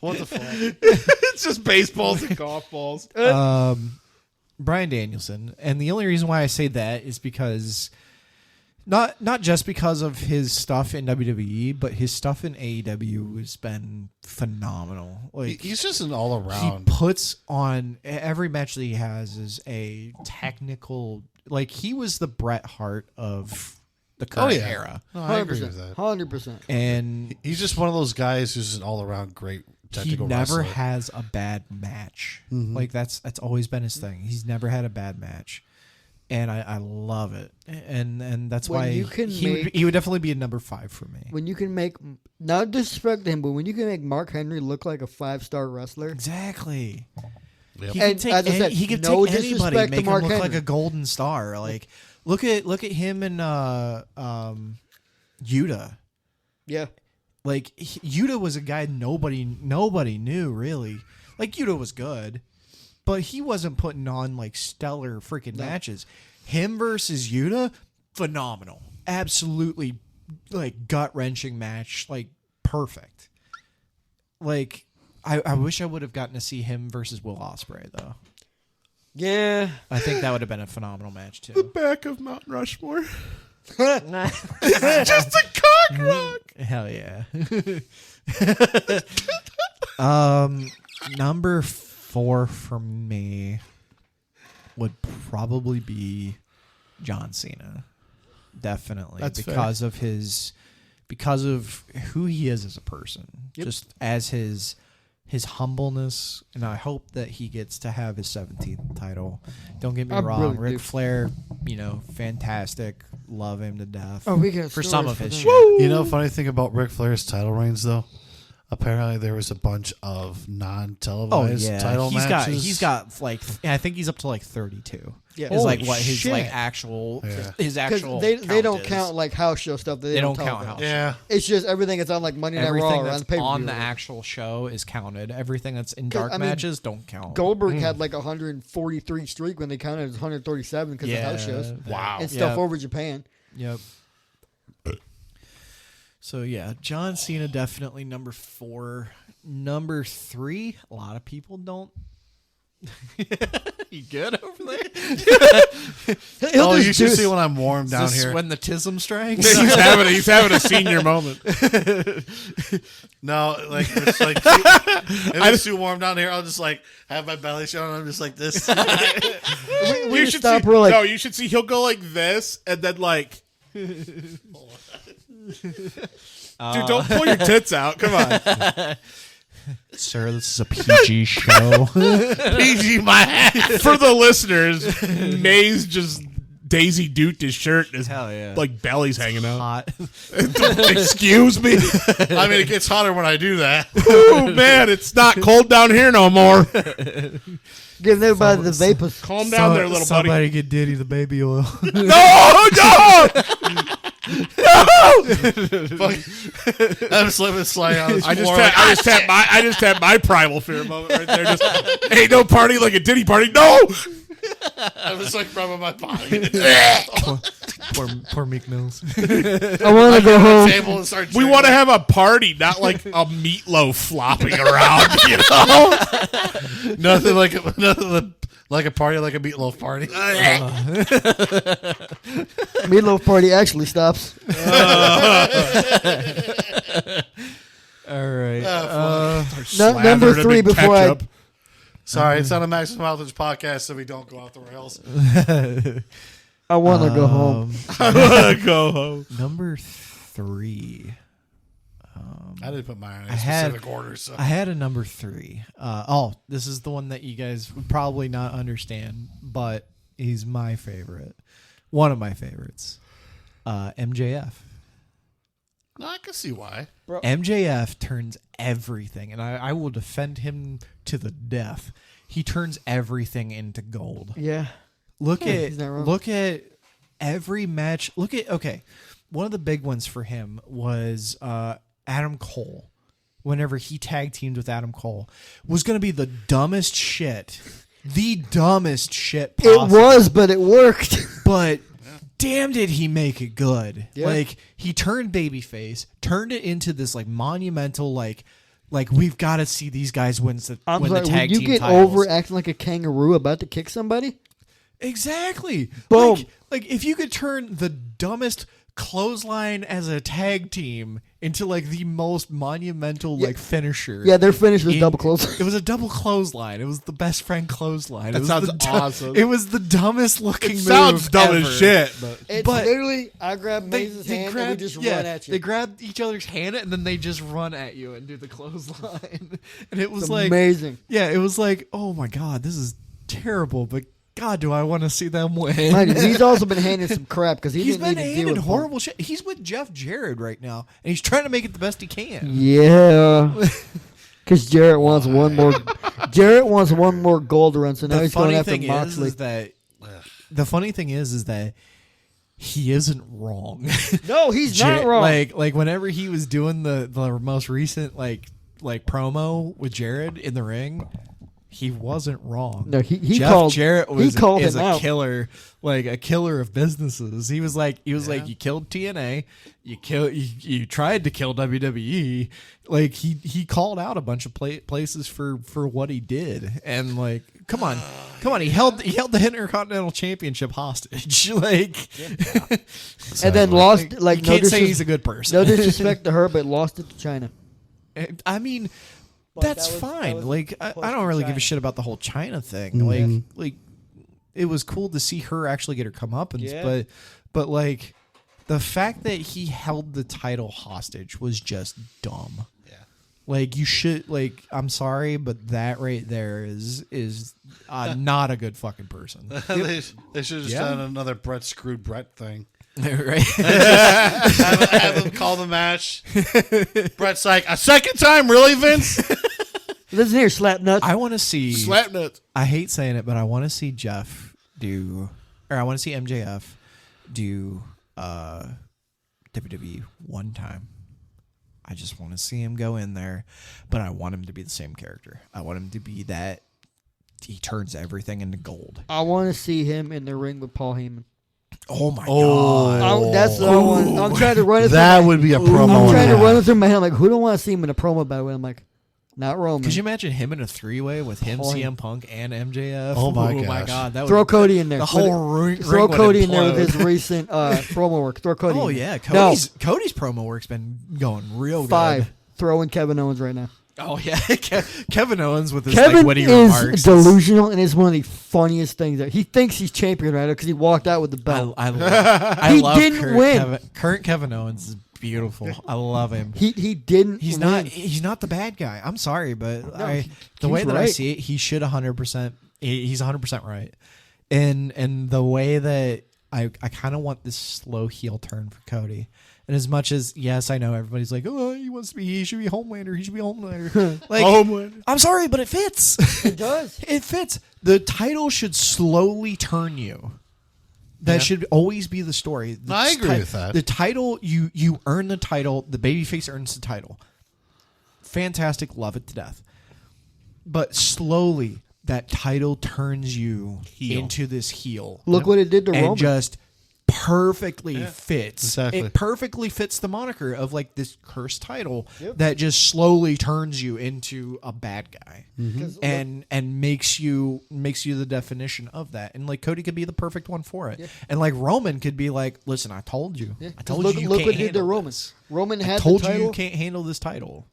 What the fuck? It's just baseballs and golf balls. Bryan Danielson, and the only reason why I say that is because not just because of his stuff in WWE, but his stuff in AEW has been phenomenal. Like He's just an all he around. puts on every match that he has is a technical. Like he was the Bret Hart of the current era, No, I agree with that. 100%. and He's just one of those guys who's an all around great he technical never wrestler. has a bad match. Like that's always been his thing. He's never had a bad match, and I love it. And that's When why you can he would definitely be a number 5 for me. When you can make, not disrespect him, but when you can make Mark Henry look like a 5-star wrestler. Exactly. Yep. He And could take as I said, he could no take anybody, disrespect to make him Mark look like Henry. a golden star. Like look at him and Yuta. Yeah. Like Yuta was a guy nobody knew really. Like Yuta was good, but he wasn't putting on like stellar freaking matches. Him versus Yuta, phenomenal, absolutely, like gut wrenching match, like perfect. Like I wish I would have gotten to see him versus Will Ospreay though. Yeah. I think that would have been a phenomenal match The too. back of Mount Rushmore. Nah. Just a cock rock. Hell yeah. Number 4 for me would probably be John Cena. Definitely. That's because of who he is as a person. Yep. Just as his humbleness, and I hope that he gets to have his 17th title. Don't get me I wrong, really Ric do. Flair, fantastic, love him to death. Oh, we got for some stories of for his that. shit. You know, funny thing about Ric Flair's title reigns, though? Apparently, there was a bunch of Oh non-televised yeah, title matches. he's got like I think he's up to like 32. Yeah. Is like Holy what his shit. like actual Yeah. his actual Because they don't is. count like house show stuff. They don't tell count about. house. Yeah. It's just everything that's on like Monday Night Raw Everything or on that's the pay-per-view. on the actual show is counted. Everything that's in dark I mean, matches don't count. Goldberg had like 143 streak when they counted as 137 because of house shows Wow. and stuff Yep. over Japan. Yep. So yeah, John Cena definitely number 4. Number 3, a lot of people don't. You good over there? He'll Oh, just you should do- see when I'm warm Is down this here. when the tism strikes? He's having a senior moment. No, like it's like if it's too warm down here, I'll just like have my belly showing. I'm just like this. we You just should stop. see. We're like, No, you should see. He'll go like this, and then like. Dude, don't pull your tits out. Come on. Sir, this is a PG show. PG my ass. For the listeners, Maze just Daisy duked his shirt and his Hell yeah. like belly's hanging out. Hot. Excuse me. I mean, it gets hotter when I do that. Oh man, it's not cold down here no more. giving everybody the vapors. Calm down there, little buddy. Somebody get Diddy the baby oil. No, no. I'm slipping sliding on this I floor. I just had my primal fear moment right there. Just ain't no party like a Diddy party. No. I was like rubbing my body. Poor Meek Mills. I want to go home. Table and start We want to have a party, not like a meatloaf flopping around. You know. nothing like a party, like a meatloaf party. Meatloaf party actually stops. All right. Number Slathered it 3 in before ketchup. Sorry, it's not a Maximum Outage podcast, so we don't go off the rails. I want to go home. Go home. Number 3. I didn't put mine in a I had- specific order, so I had a number 3. This is the one that you guys would probably not understand, but he's my favorite. One of my favorites. MJF. no, I can see why. MJF turns everything, and I will defend him to the death. He turns everything into gold. Yeah. Look he's not wrong. look at every match. Okay. One of the big ones for him was Adam Cole. Whenever he tag teamed with Adam Cole, was going to be the dumbest shit. The dumbest shit possible. It was, but it worked. But damn did he make it good. Yeah. Like he turned babyface, turned it into this like monumental like we've got to see these guys win the I'm win sorry, the tag when you team get titles. over acting like a kangaroo about to kick somebody, Exactly. Boom. Like if you could turn the dumbest clothesline as a tag team into like the most monumental like finisher. yeah, their finish was in- double close. It was a double clothesline. It was the best friend clothesline. That it was sounds the awesome. It was the dumbest looking It move sounds dumb ever. as shit, but It's but- literally, I grab Maze's hand and we just run at you. They grabbed each other's hand and then they just run at you and do the clothesline. And it was It's like amazing. yeah, it was like, oh my god, this is terrible, but God, do I want to see them win? Mind you, he's also been handed some crap because He's didn't been need to deal handed with horrible shit. He's with Jeff Jarrett right now, and he's trying to make it the best he can. Yeah, because Jarrett wants one more. Jarrett wants one more gold run, so now The he's going funny after thing Moxley. is that the funny thing is that he isn't wrong. No, he's not wrong. Like whenever he was doing the most recent like promo with Jared in the ring, he wasn't wrong. No, he Jeff called Jarrett he called is him a out. killer, like a killer of businesses. He was like you killed TNA, you tried to kill WWE. Like he called out a bunch of places for what he did, and like come on, he held the Intercontinental Championship hostage, like, and then lost. Like you can't say he's a good person. No disrespect to her, but lost it to China. I mean, But that's that was fine. Like I close don't to really give China. a shit about the whole China thing. Like it was cool to see her actually get her comeuppance, Yeah. but like the fact that he held the title hostage was just dumb. Yeah. Like you should like I'm sorry, but that right there is not a good fucking person. They should have just Yeah. done another Brett screwed Brett thing. Right? have him call the match. Brett's like, a second time, really, Vince? Listen here, slap nuts. I want to see Slap nuts. I hate saying it, but I want to see Jeff do, or I want to see MJF do WWE one time. I just want to see him go in there, but I want him to be the same character. I want him to be that he turns everything into gold. I want to see him in the ring with Paul Heyman. Oh my god! That's what I want. I'm trying to run it. That would be a promo. I'm trying to and a run it half. through my head. I'm like, who don't want to see him in a promo battle? And I'm like, not Roman. Could you imagine him in a three-way with him, Paul CM Punk, and MJF? Oh my my gosh. god! That Throw would, Cody in there. the whole ring. Throw would Cody in there with implode. his recent promo work. Throw Cody. Oh in there. yeah, No, Cody's promo work's been going real 5. good. Throwing Kevin Owens right now. Oh yeah, Kevin Owens with his Kevin like witty is remarks. delusional and is one of the funniest things. That he thinks he's champion right now because he walked out with the belt. I love didn't current win. Current Kevin Owens is beautiful. I love him. He didn't. He's win. he's not the bad guy. I'm sorry, but the he's way that I right. see it, he should 100%. He's 100% right. And the way that I kind of want this slow heel turn for Cody. And as much as yes, I know everybody's like, oh, he should be Homelander. He should be Homelander. Like, Homelander. I'm sorry, but it fits. It does. It fits. The title should slowly turn you. That should always be the story. I agree with that. The title, you earn the title. The babyface earns the title. Fantastic. Love it to death. But slowly, that title turns you into this heel. Look what it did to and Roman. just perfectly fits. Exactly. It perfectly fits the moniker of like this cursed title that just slowly turns you into a bad guy and makes you the definition of that. And like Cody could be the perfect one for it. And like Roman could be like, listen, I told you. I told you Look can't what it did to handle Roman. this. Roman I had told the you title. you can't handle this title.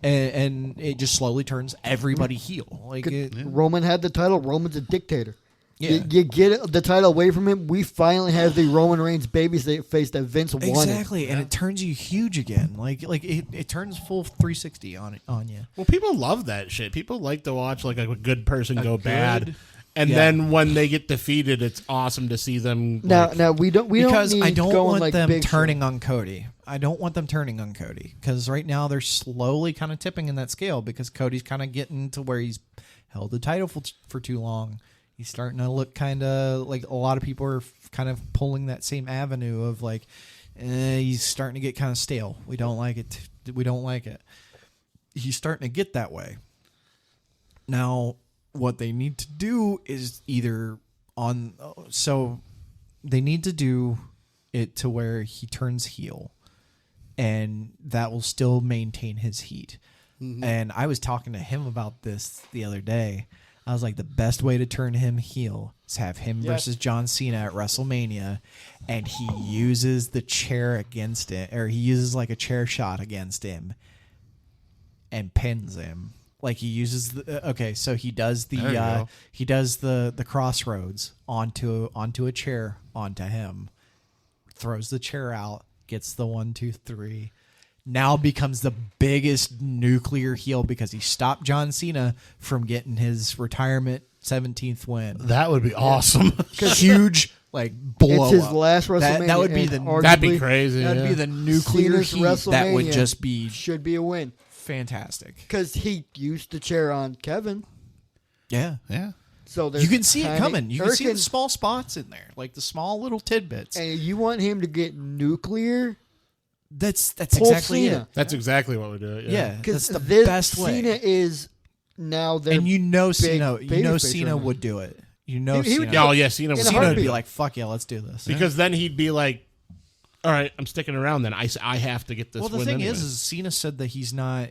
And it just slowly turns everybody heel. Like Roman had the title. Roman's a dictator. Yeah. You get the title away from him. We finally have the Roman Reigns babyface that Vince wanted. exactly, and it turns you huge again. Like it turns full 360 on you. Well, people love that shit. People like to watch like a good person go bad, and Yeah. then when they get defeated, it's awesome to see them. Now we don't Because don't need I don't going want like them Big turning Show. on Cody. I don't want them turning on Cody because right now they're slowly kind of tipping in that scale because Cody's kind of getting to where he's held the title for too long. He's starting to look kind of like a lot of people are kind of pulling that same avenue of like he's starting to get kind of stale. We don't like it. We don't like it. He's starting to get that way. Now, what they need to do is either they need to do it to where he turns heel and that will still maintain his heat. And I was talking to him about this the other day. I was like, the best way to turn him heel is have him versus John Cena at WrestleMania, and he uses the chair against it, or he uses like a chair shot against him and pins him. Like he uses so he does the crossroads onto a chair onto him, throws the chair out, gets the 1, 2, 3. Now becomes the biggest nuclear heel because he stopped John Cena from getting his retirement 17th win. That would be awesome. Huge like blow It's his up. last WrestleMania. That would be and That'd be arguably crazy. That'd be the nuclear Cena's heat that would WrestleMania just be should be a win fantastic. because he used the chair on Kevin. Yeah. Yeah. So there's You can see it timing. coming. You can see the Erkin- small spots in there, like the small little tidbits. and you want him to get nuclear. That's Pull exactly Cena. it. That's exactly what we do. Yeah, Because that's the this best way. Cena is now they're And Cena, babyface Cena right now. would do it. You know, He would Cena. do Oh yeah, Cena In a was Cena would heartbeat. be like, "Fuck yeah, let's do this." because then he'd be like, "All right, I'm sticking around. Then I have to get this." Well, the win thing anyway. is Cena said that he's not.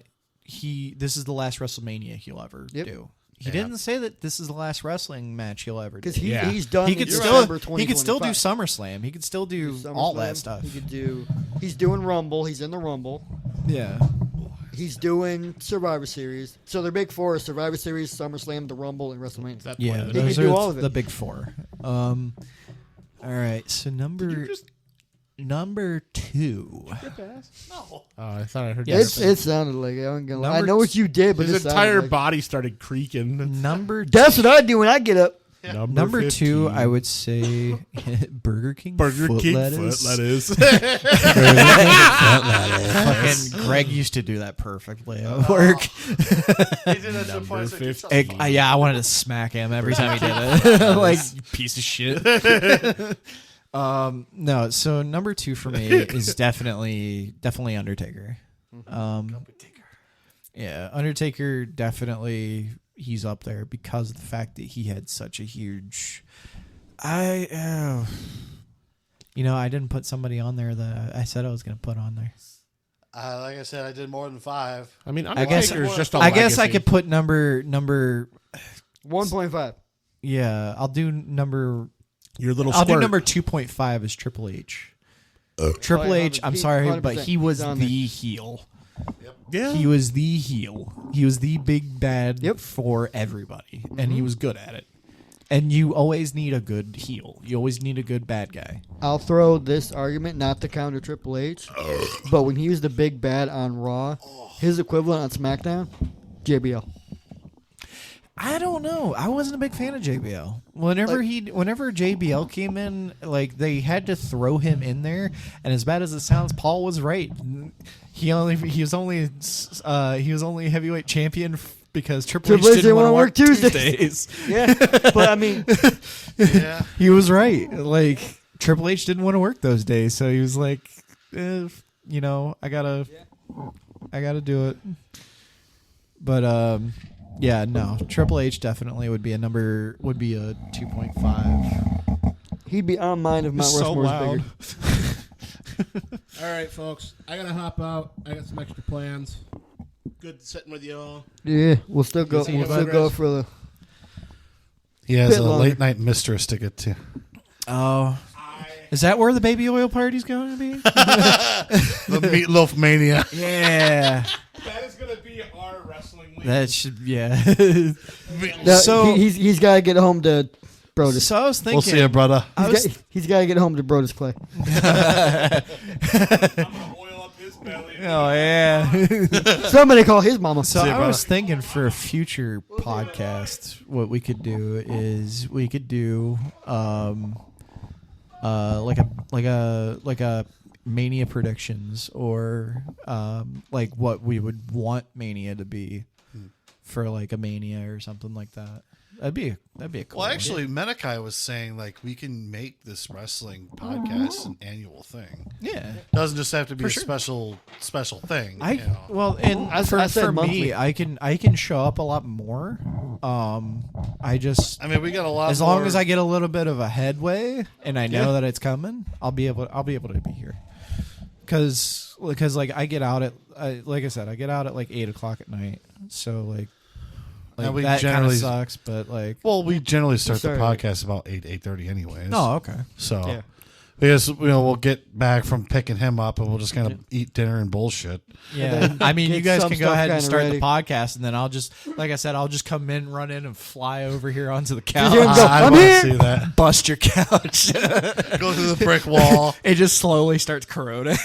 This is the last WrestleMania he'll ever do. He didn't say that this is the last wrestling match he'll ever do. Because Yeah. he's done. He in could December still he could still do 2025. SummerSlam. He could still do all that SummerSlam. stuff. He could do. He's doing Rumble. He's in the Rumble. Yeah. He's doing Survivor Series. So their big four is Survivor Series, SummerSlam, the Rumble, and WrestleMania. That's Yeah, what it is. He those could do are all of it. the big four. All right, so number 2. Oh, I thought I heard. Yeah, you It sounded like it. I'm gonna lie. I Number know what you did, but His it entire sounded like, body started creaking. Number That's what I do when I get up. number 2, 15. I would say Burger King. Burger foot King lettuce. foot lettuce. Fucking Greg used to do that perfectly at work. Number 15. Yeah, I wanted to smack him every time he did it. Like, you piece of shit. No, so number 2 for me is definitely Undertaker. Yeah, Undertaker definitely he's up there because of the fact that he had such a huge. I didn't put somebody on there that I said I was going to put on there. Like I said, I did more than 5. I mean, I guess Undertaker's just a I guess I legacy. could put number 1.5. yeah, I'll do number Your little I'll do squirt. number 2.5 is Triple H. Triple H, I'm sorry, but 100%. he was He's on the heel. Yeah. He was the heel. He was the big bad Yep. for everybody, and he was good at it. And you always need a good heel. You always need a good bad guy. I'll throw this argument, not to counter Triple H, but when he was the big bad on Raw, his equivalent on SmackDown, JBL. I don't know. I wasn't a big fan of JBL. Whenever JBL came in, like they had to throw him in there. And as bad as it sounds, Paul was right. He was only heavyweight champion because Triple H didn't want to work Tuesdays. Yeah, but I mean, Yeah. He was right. Like Triple H didn't want to work those days, so he was like, I gotta do it. But yeah, no, Triple H definitely would be a 2.5. he'd be on mine if Mount so Rushmore's loud. bigger. All right, folks. I gotta hop out. I got some extra plans. Good sitting with you all. Yeah, we'll still go. seeing We'll you, still bud, go Rez. for the. He has Bit a longer. late night mistress to get to. Oh, is that where the baby oil party's going to be? The Meatloaf Mania. Yeah, That is gonna be our wrestling league. that should. Yeah. No, So- he's got to get home to Brodus. So I was thinking. We'll see you, brother. He's got to get home to Brodus Clay. I'm gonna oil up his belly. Oh yeah. Somebody call his mama. So See you, I brother. was thinking for a future podcast, what we could do is we could do like a Mania predictions or like what we would want Mania to be for like a Mania or something like that. That'd be a cool. Well, one. actually, Menaki was saying like we can make this wrestling podcast an annual thing. yeah. Doesn't just have to be For a sure. special thing. I you know. well, and I for said me, monthly. I can show up a lot more. I just I mean, we got a lot. as long more- as I get a little bit of a headway and I know that it's coming, I'll be able to be here. Because like I get out at like I said, I get out at like 8:00 at night. So like And we that kind of generally- sucks. But like, Well, we generally start the Sorry. podcast about 8:30 anyways. oh okay. So Yeah. because we'll get back from picking him up and we'll just kind of eat dinner and bullshit. Yeah, then I mean, you get guys some can go stuff ahead and kinda start ready. the podcast, and then I'll just, like I said, I'll just come in, run in, and fly over here onto the Just hear him couch, go, I "I'm want to here." see that. bust your couch. Go through the brick wall. It just slowly starts corroding.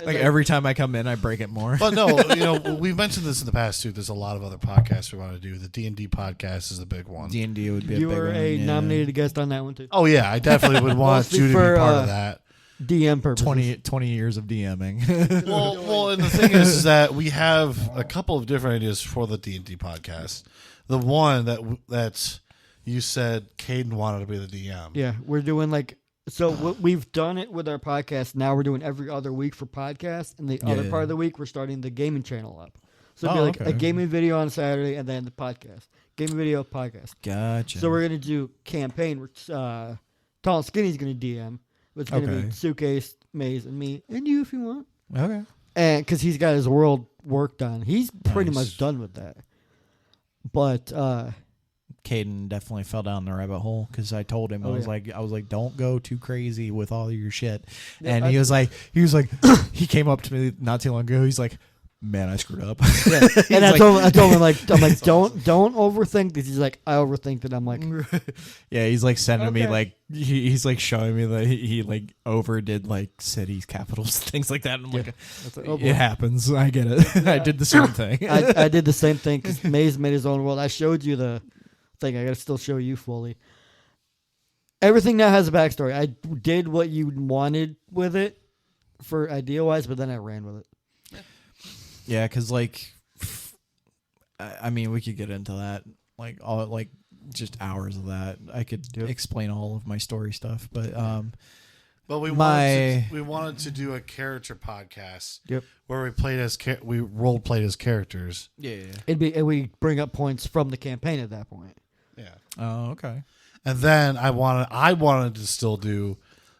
Like every time I come in, I break it more. But no, we've mentioned this in the past too. There's a lot of other podcasts we want to do. The D&D podcast is the big one. D&D would be a You big were one. a yeah. nominated guest on that one too. Oh yeah, I definitely would want Mostly you to for, be part of that. DM purposes. 20 years of DMing. Well, and the thing is that we have a couple of different ideas for the D&D podcast. The one that you said Caden wanted to be the DM. Yeah, we're doing we've done it with our podcast. Now we're doing every other week for podcasts, and the other Yeah. part of the week we're starting the gaming channel up. So it'll be like okay. a gaming video on Saturday and then the podcast. Gaming video, podcast. Gotcha. So we're going to do campaign. Tall and Skinny's going to DM. It's going to be Suitcase, Maze, and me, and you if you want. Okay. And because he's got his world work done. He's pretty Nice. much done with that. But Caden definitely fell down the rabbit hole because I told him I was like, don't go too crazy with all your shit. Yeah, and he was like, he came up to me not too long ago. He's like, man, I screwed up. yeah. And I told him I'm like, don't overthink this. He's like, I overthink it. I'm like, yeah, he's like sending me Okay. like he's like showing me that he like overdid like cities, capitals, things like that. And I'm like, oh, boy. it happens. I get it. I did the same thing. I did the same thing because Maze made his own world. I showed you the thing. I got to still show you fully. Everything now has a backstory. I did what you wanted with it for idea wise, but then I ran with it. Yeah, because like, I mean, we could get into that like all like just hours of that. I could explain all of my story stuff, but But we My- wanted to do a character podcast. Yep. Where we played as we role played as characters. yeah. And we bring up points from the campaign at that point. Yeah. Oh, okay. And then I wanted to still do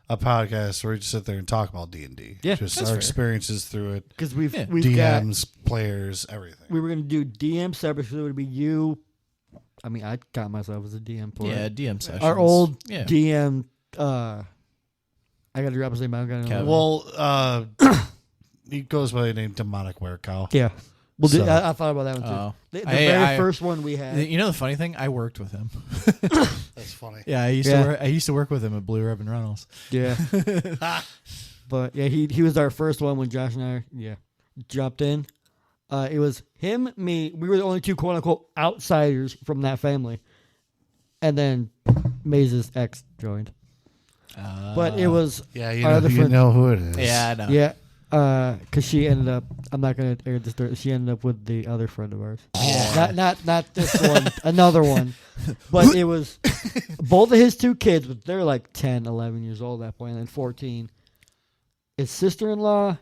a podcast where we just sit there and talk about D&D. Yeah, just that's our fair. experiences through it. Because we've got, DMs, players, everything. we were going to do DM separate, so it would be you. I mean, I got myself as a DM for Yeah, it. DM sessions. Our old yeah. DM, I got to drop his name. I'm gonna Kevin. Well, he goes by the name Demonic Werecow. yeah. Well, So- I thought about that one too. Oh. The I- very first one we had. You know the funny thing? I worked with him. That's funny. Yeah, I used to work with him at Blue Ribbon Reynolds. Yeah. But yeah, he was our first one when Josh and I jumped in. It was him, me. We were the only two quote unquote outsiders from that family, and then Maze's ex joined. But it was Yeah, our other friend. know who it is. Yeah, I know. Yeah, because she ended up. I'm not gonna air this story. She ended up with the other friend of ours. Not this one, another one. But it was both of his two kids, but they're like 10, 11 years old at that point, and then 14. His sister-in-law,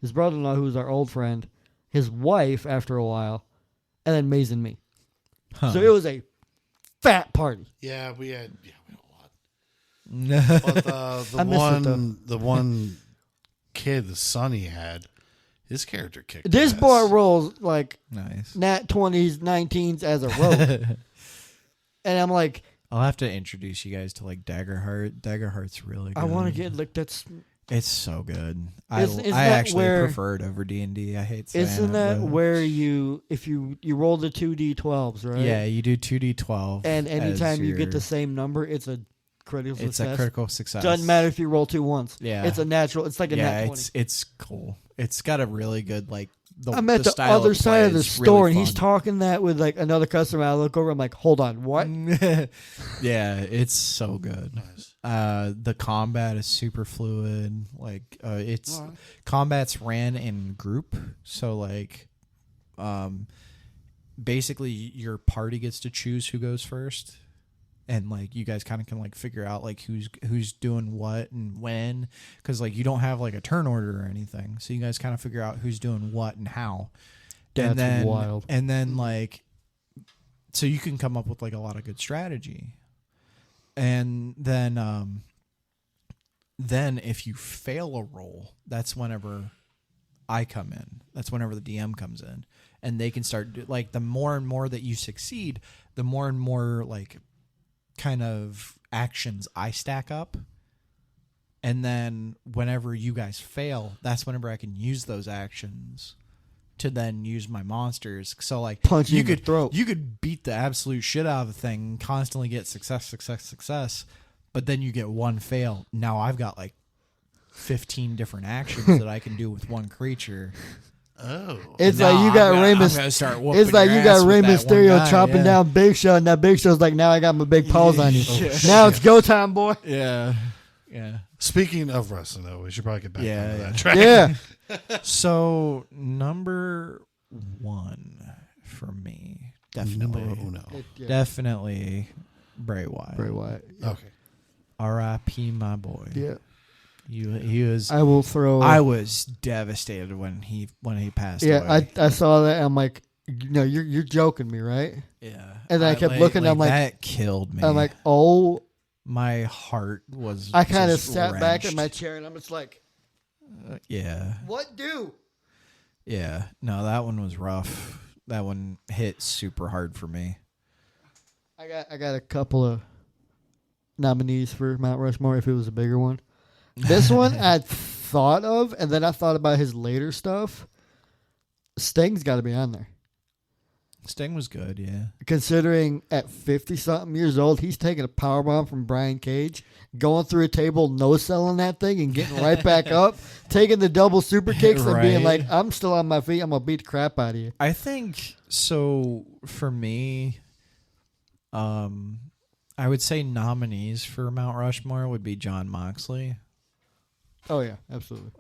his brother-in-law, who was our old friend, his wife after a while, and then Maze and me. Huh. So it was a fat party. Yeah, we had a lot. No. But I miss it, the one kid, the son he had, his character kicked. This ass. boy rolls like Nice. nat 20s, 19s as a rope. And I'm like, I'll have to introduce you guys to like Daggerheart. Daggerheart's really good. I want to get like that's. It's so good. Isn't I that actually where- prefer it over D&D. I hate saying Isn't it, that but- where if you roll the 2d12s, right? Yeah, you do 2d12. And anytime as you get your- the same number, it's a critical It's success. a critical success. Doesn't matter if you roll two once. Yeah. It's a natural. It's like a Yeah, nat 20. it's cool. It's got a really good like. I'm at the style other side of the play is store, really and he's fun. talking that with like another customer. I look over. I'm like, hold on, what? Yeah, it's so good. Nice. The combat is super fluid. Like it's combat's ran in group, so like, basically your party gets to choose who goes first, and like you guys kind of can like figure out like who's doing what and when, because like you don't have like a turn order or anything, so you guys kind of figure out who's doing what and how. That's and then, wild. And then like, so you can come up with like a lot of good strategy. And then if you fail a roll, that's whenever I come in. That's whenever the DM comes in, and they can start like the more and more that you succeed, the more and more like kind of actions I stack up. And then whenever you guys fail, that's whenever I can use those actions to then use my monsters. So like Punch you you in the could throat. you could beat the absolute shit out of the thing, constantly get success, but then you get one fail. Now I've got like 15 different actions that I can do with one creature. Oh. It's Now like you got Rey I'm Mysterio. gonna start whooping It's like your you got ass Rey with that one Mysterio guy, chopping yeah. down Big Show, and that Big Show's like, now I got my big paws on you. Now it's go time, boy. Yeah. Yeah. Speaking of wrestling, though, we should probably get back Yeah, onto yeah. that track. Yeah. So number one for me, definitely, Numero uno. definitely Bray Wyatt. Bray Wyatt. Okay. R.I.P. my boy. Yeah. He was. I will throw. I was devastated when he passed away. Yeah, I saw that. I'm like, no, you're joking me, right? Yeah. And then I kept looking. I'm like, that killed me. I'm like, oh. My heart was. I kind of just sat back in wrenched. my chair and I'm just like, Yeah. what do? Yeah. No, that one was rough. That one hit super hard for me. I got a couple of nominees for Mount Rushmore if it was a bigger one. This one I thought of, and then I thought about his later stuff. Sting's got to be on there. Sting was good, yeah. Considering at 50-something years old, he's taking a powerbomb from Brian Cage, going through a table, no-selling that thing, and getting right back up, taking the double super kicks and being Right. like, I'm still on my feet. I'm going to beat the crap out of you. I think, so for me, I would say nominees for Mount Rushmore would be Jon Moxley. Oh, yeah, absolutely.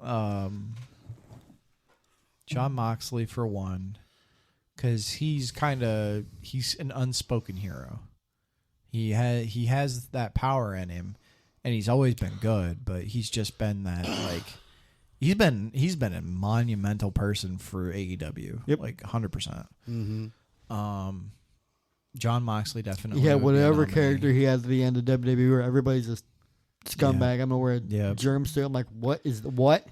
Jon Moxley for one. Because he's an unspoken hero. He has that power in him, and he's always been good. But he's just been that he's been a monumental person for AEW. Yep. 100%. Mm-hmm. John Moxley definitely. Yeah, would be a whatever nominee. character he has at the end of WWE where everybody's just scumbag. I'm going to wear a Yeah. germ suit. I'm like, what is what?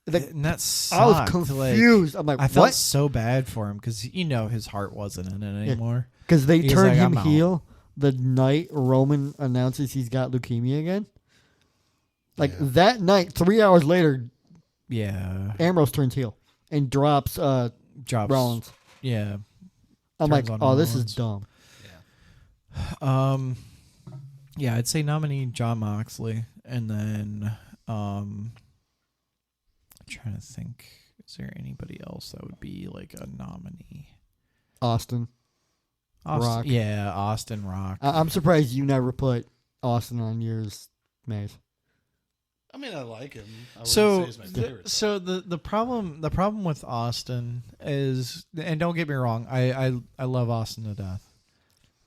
And that sucked. I was confused. I'm like, I felt what? so bad for him because his heart wasn't in it anymore. Because they He's turned like, him "I'm out." heel the night Roman announces he's got leukemia again. That night, 3 hours later, Yeah, Ambrose turns heel and drops drops. Rollins. Yeah. I'm Turns like, on oh, this is Rollins. dumb. Yeah, I'd say nominee Jon Moxley, and then I'm trying to think. Is there anybody else that would be like a nominee? Austin. Rock. Yeah, Austin Rock. I'm surprised you never put Austin on yours, Maze. I mean, I like him. I wouldn't So, say he's my favorite. the problem with Austin is, and don't get me wrong, I love Austin to death.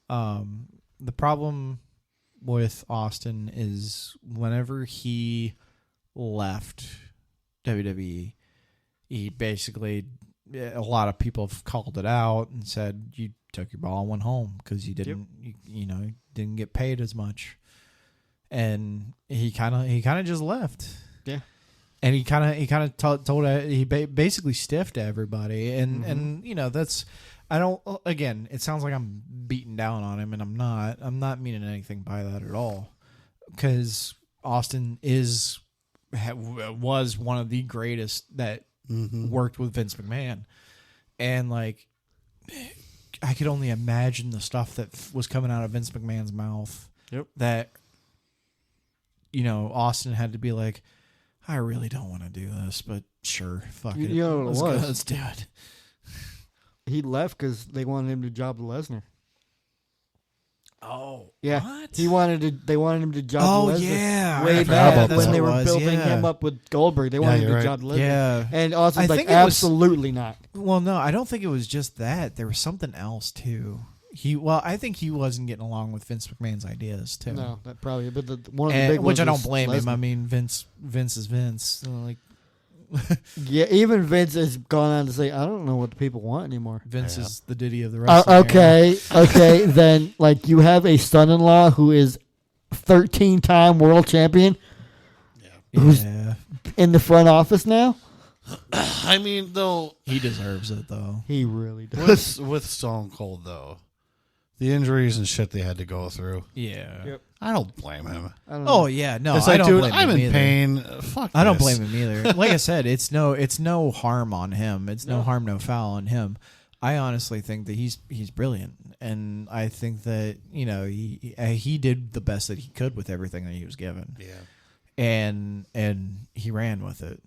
The problem with Austin is whenever he left WWE, he basically, a lot of people have called it out and said you took your ball and went home because you didn't, you didn't get paid as much. And he kind of just left. Yeah. And he basically stiffed everybody. And that's, again, it sounds like I'm beating down on him, and I'm not meaning anything by that at all. Because Austin was one of the greatest that worked with Vince McMahon. And I could only imagine the stuff that was coming out of Vince McMahon's mouth. Yep. That, Austin had to be like, I really don't want to do this, but sure, fuck it. You know what it was? Let's do it. He left because they wanted him to job Lesnar. Oh, Yeah. what? They wanted him to job Oh, Lesnar. yeah. Way I back forgot when that's they what were it was, building yeah. him up with Goldberg. They wanted him you're to right. job Lesnar. Yeah. And Austin's I like, think it was- absolutely not. Well, no, I don't think it was just that. There was something else, too. I think he wasn't getting along with Vince McMahon's ideas, too. No, that probably. But one of the big which ones I don't was blame him. Lesnar. I mean, Vince is Vince. So, Yeah, even Vince has gone on to say, I don't know what the people want anymore. Vince is the Diddy of the wrestling. Okay. Then, you have a son-in-law who is 13-time world champion who's Yeah. in the front office now. I mean, though, He deserves it, though. He really does. with Stone Cold, though, the injuries and shit they had to go through, Yeah. Yep. I don't blame him. I don't know. Oh, yeah. No, It's I like, don't dude, blame I'm him in either. pain. Fuck I don't this. blame him either. Like I said, it's no harm on him. It's no harm, no foul on him. I honestly think that he's brilliant, and I think that he did the best that he could with everything that he was given. Yeah. And he ran with it.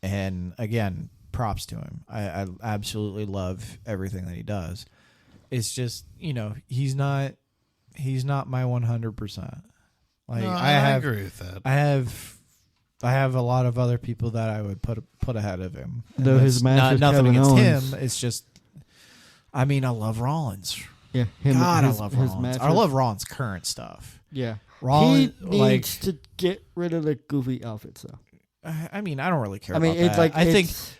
And again, props to him. I absolutely love everything that he does. It's just he's not my 100%. No, I agree with that. I have a lot of other people that I would put ahead of him. And Though his that's match with nothing Kevin against Owens. him. It's just, I love Rollins. Yeah, God, his I love his Rollins. match I with- love Rollins' current stuff. Yeah, Rollins, he needs to get rid of the goofy outfits, though. I mean, I don't really care. I mean, about it's that. like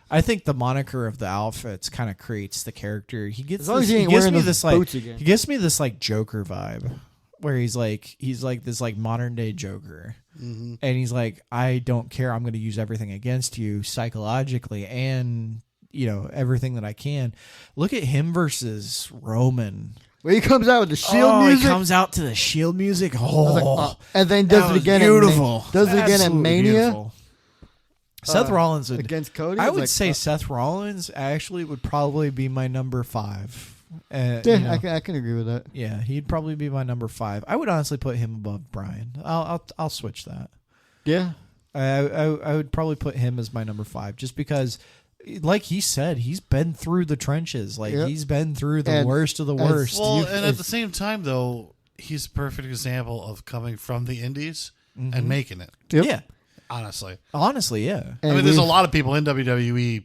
I think the moniker of the outfits kind of creates the character. He gets as long as this, he ain't gives wearing me those this like boots again. he gives me this like Joker vibe, where he's like this like modern day Joker, and he's like, I don't care. I'm going to use everything against you psychologically and everything that I can. Look at him versus Roman. Where he comes out with the Shield music. He comes out to the Shield music. I was like, and then does it again. Beautiful. Does it again at Mania. Beautiful. Seth Rollins against Cody. I would say Seth Rollins actually would probably be my number 5. Yeah, I can agree with that. Yeah, he'd probably be my number 5. I would honestly put him above Bryan. I'll switch that. Yeah, I would probably put him as my number 5 just because, like he said, he's been through the trenches. Like he's been through the worst of the worst. Well, and at the same time, though, he's a perfect example of coming from the indies and making it. Yep. Yeah. Honestly, yeah. I mean, there's a lot of people in WWE,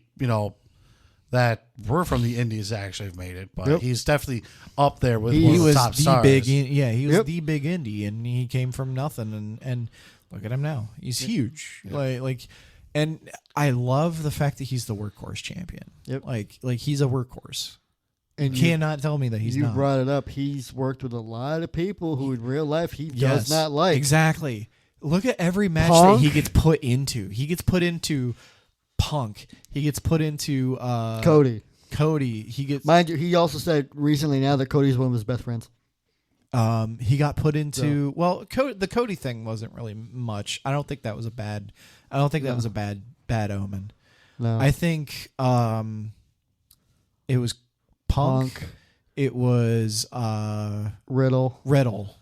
that were from the indies that actually have made it, but he's definitely up there with one of the top stars. He was the big indie, and he came from nothing, and look at him now. He's huge. Like, and I love the fact that he's the workhorse champion. Yep. Like he's a workhorse. And you cannot tell me that he's not. You brought it up. He's worked with a lot of people who in real life he does not like. Exactly. Look at every match that he gets put into. He gets put into Punk. He gets put into Cody. He gets. Mind you, he also said recently now that Cody's one of his best friends. He got put into the Cody thing wasn't really much. I don't think that was a bad. I don't think that was a bad omen. No, I think it was Punk. It was Riddle.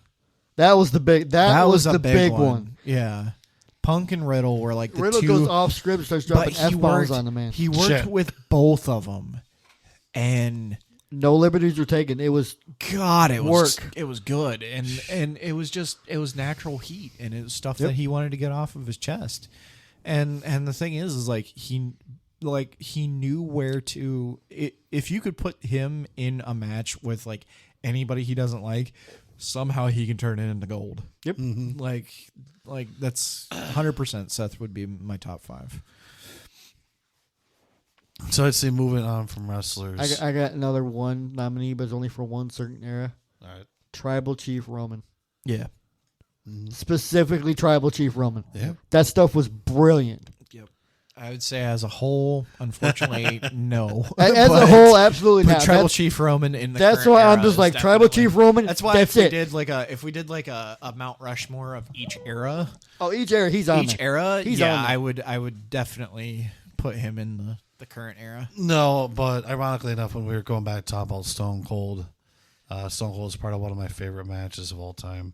That was the big. That was the big one. Yeah, Punk and Riddle were like the Riddle two. goes off script, starts dropping F-bombs on the man. He worked with both of them, and no liberties were taken. It was it was work. It was good, and it was natural heat, and it was stuff that he wanted to get off of his chest. And the thing is like he knew where to. If you could put him in a match with like anybody he doesn't like, somehow he can turn it into gold. Yep. Mm-hmm. Like that's 100%. Seth would be my top 5. So I'd say moving on from wrestlers. I got another one nominee, but it's only for one certain era. All right. Tribal Chief Roman. Yeah. Specifically Tribal Chief Roman. Yeah. That stuff was brilliant. Yep. I would say as a whole, unfortunately, no. As a whole, absolutely but not. Tribal Chief Roman in the That's current why era I'm just is like Tribal Chief Roman. That's why if we did like a Mount Rushmore of each era. Oh, each era he's on. Each there. era, he's yeah, on there. I would definitely put him in the current era. No, but ironically enough, when we were going back to talk about Stone Cold is part of one of my favorite matches of all time.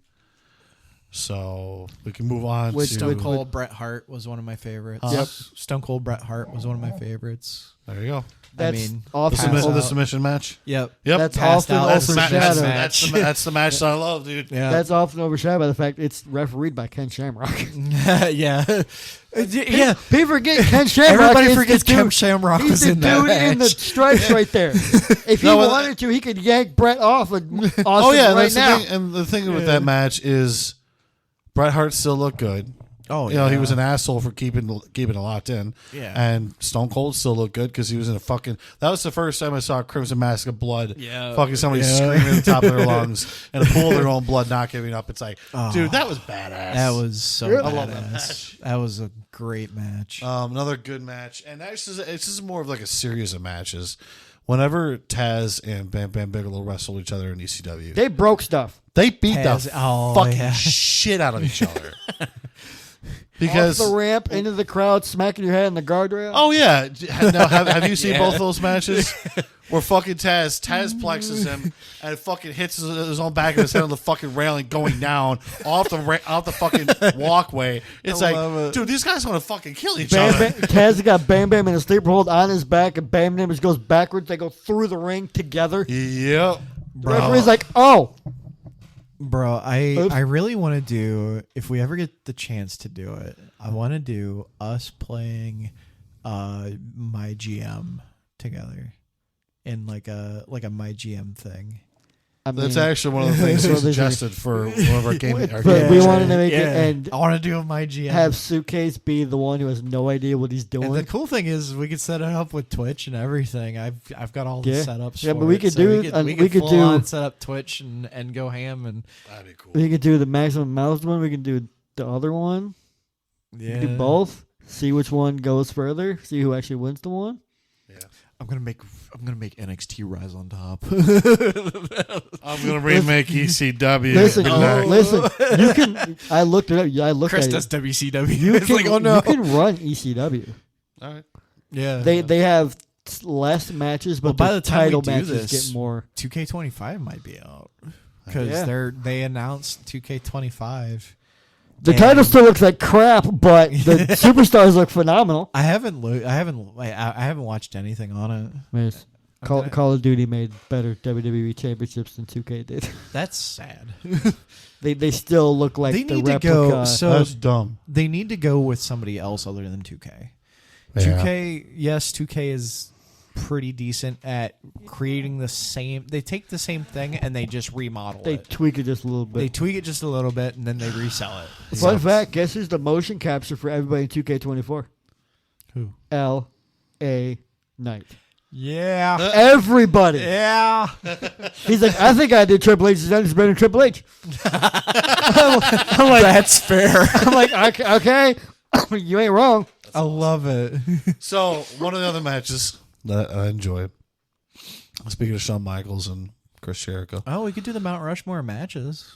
So we can move on to Stone Cold Bret Hart was one of my favorites. Yep. Stone Cold Bret Hart was one of my favorites. There you go. That's The often submission match. Yep. That's Passed often out. overshadowed. That's the match that I love, dude. Yeah. That's often overshadowed by the fact it's refereed by Ken Shamrock. yeah. Yeah. People forget Ken Shamrock. Everybody is forgets the dude- Ken Shamrock He's was the in that dude in the match. stripes right there. If he wanted to, he could yank Brett off and Austin right that's now. the thing. And the thing with that match is Bret Hart still looked good. Oh, you know, he was an asshole for keeping it locked in. Yeah. And Stone Cold still looked good because he was in a fucking. That was the first time I saw a Crimson Mask of blood. Yeah. Fucking somebody screaming at the top of their lungs and a pool of their own blood not giving up. It's like, dude, that was badass. That was so Really? badass. I love that match. That was a great match. Another good match, and actually, it's just more of like a series of matches. Whenever Taz and Bam Bam Bigelow wrestled each other in ECW, They broke stuff. they beat Taz- the oh, fucking yeah. shit out of each other. Off Because the ramp, into the crowd, smacking your head in the guardrail. oh yeah, now have you seen both of those matches where fucking Taz plexes him and fucking hits his own back of his head on the fucking railing going down off the fucking walkway? It's like, dude, these guys want to fucking kill each Bam other. Bam, Taz got Bam Bam in a sleeper hold on his back, and Bam Bam just goes backwards. They go through the ring together. Yep, The referee's like, oh. Bro, I really want to do, if we ever get the chance to do it, I want to do us playing my GM together in like a my GM thing. I mean, That's actually one of the things we suggested for one of our gaming. but we wanted to make it and I want to do my GM. have Suitcase be the one who has no idea what he's doing. And the cool thing is we could set it up with Twitch and everything. I've got all the Yeah. setups. Yeah, for but we it, could so do- we we could full do- on set up Twitch and go ham and That'd be cool. We can do the maximum mouse one. We can do the other one. We can do both. See which one goes further. See who actually wins the one. I'm gonna make NXT rise on top. I'm gonna remake ECW. Listen. You can. I looked it up. I looked Chris at does it. WCW. You It's can, like, oh no. you can run ECW. All right. Yeah. They have less matches, but Well, by the the time we title do matches this- get more. 2K25 might be out because Yeah. they announced 2K25. The And- title still looks like crap, but the superstars look phenomenal. I haven't watched anything on it. Yes. Okay. Call of Duty made better WWE championships than 2K did. That's sad. They still look like They the need to replica. go. So That's dumb. they need to go with somebody else other than 2K. Yeah. 2K, yes, 2K is pretty decent at creating the same. They take the same thing and they just remodel They it. tweak it just a little bit. They tweak it just a little bit and then they resell it. Fun fact: guess who's the motion capture for everybody in 2K24? Who? L.A. Knight. Yeah. Everybody. Yeah. He's like, I think I did Triple H's design is better than Triple H. I'm like, That's fair. I'm like, okay, you ain't wrong. I love it. So one of the other matches that I enjoy. Speaking of Shawn Michaels and Chris Jericho. Oh, we could do the Mount Rushmore matches.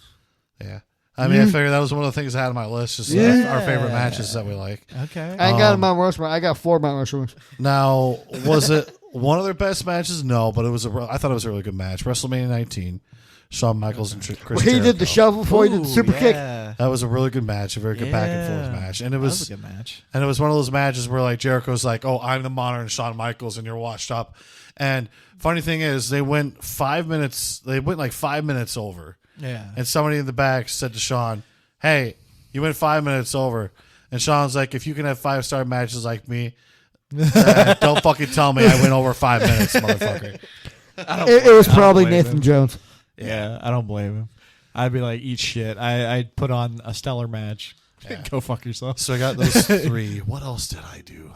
Yeah. I mean, I figured that was one of the things I had on my list. Just our favorite matches that we like. Okay. I ain't got a Mount Rushmore. I got 4 Mount Rushmores. Now, was it one of their best matches? No, but it was. I thought it was a really good match. WrestleMania 19, Shawn Michaels and Chris Where Jericho. he did the shuffle before he did the super kick. That was a really good match, a very good back and forth match, and it That was, was a good match. and it was one of those matches where like Jericho's like, "Oh, I'm the Monitor and Shawn Michaels, and you're washed up." And funny thing is, they went 5 minutes. They went like 5 minutes over, Yeah. and somebody in the back said to Shawn, "Hey, you went 5 minutes over." And Shawn's like, "If you can have 5-star matches like me, don't fucking tell me I went over 5 minutes, motherfucker." It was probably blame Nathan him. Jones. Yeah, I don't blame him. I'd be like, eat shit. I'd put on a stellar match. Go fuck yourself. So I got those 3. What else did I do?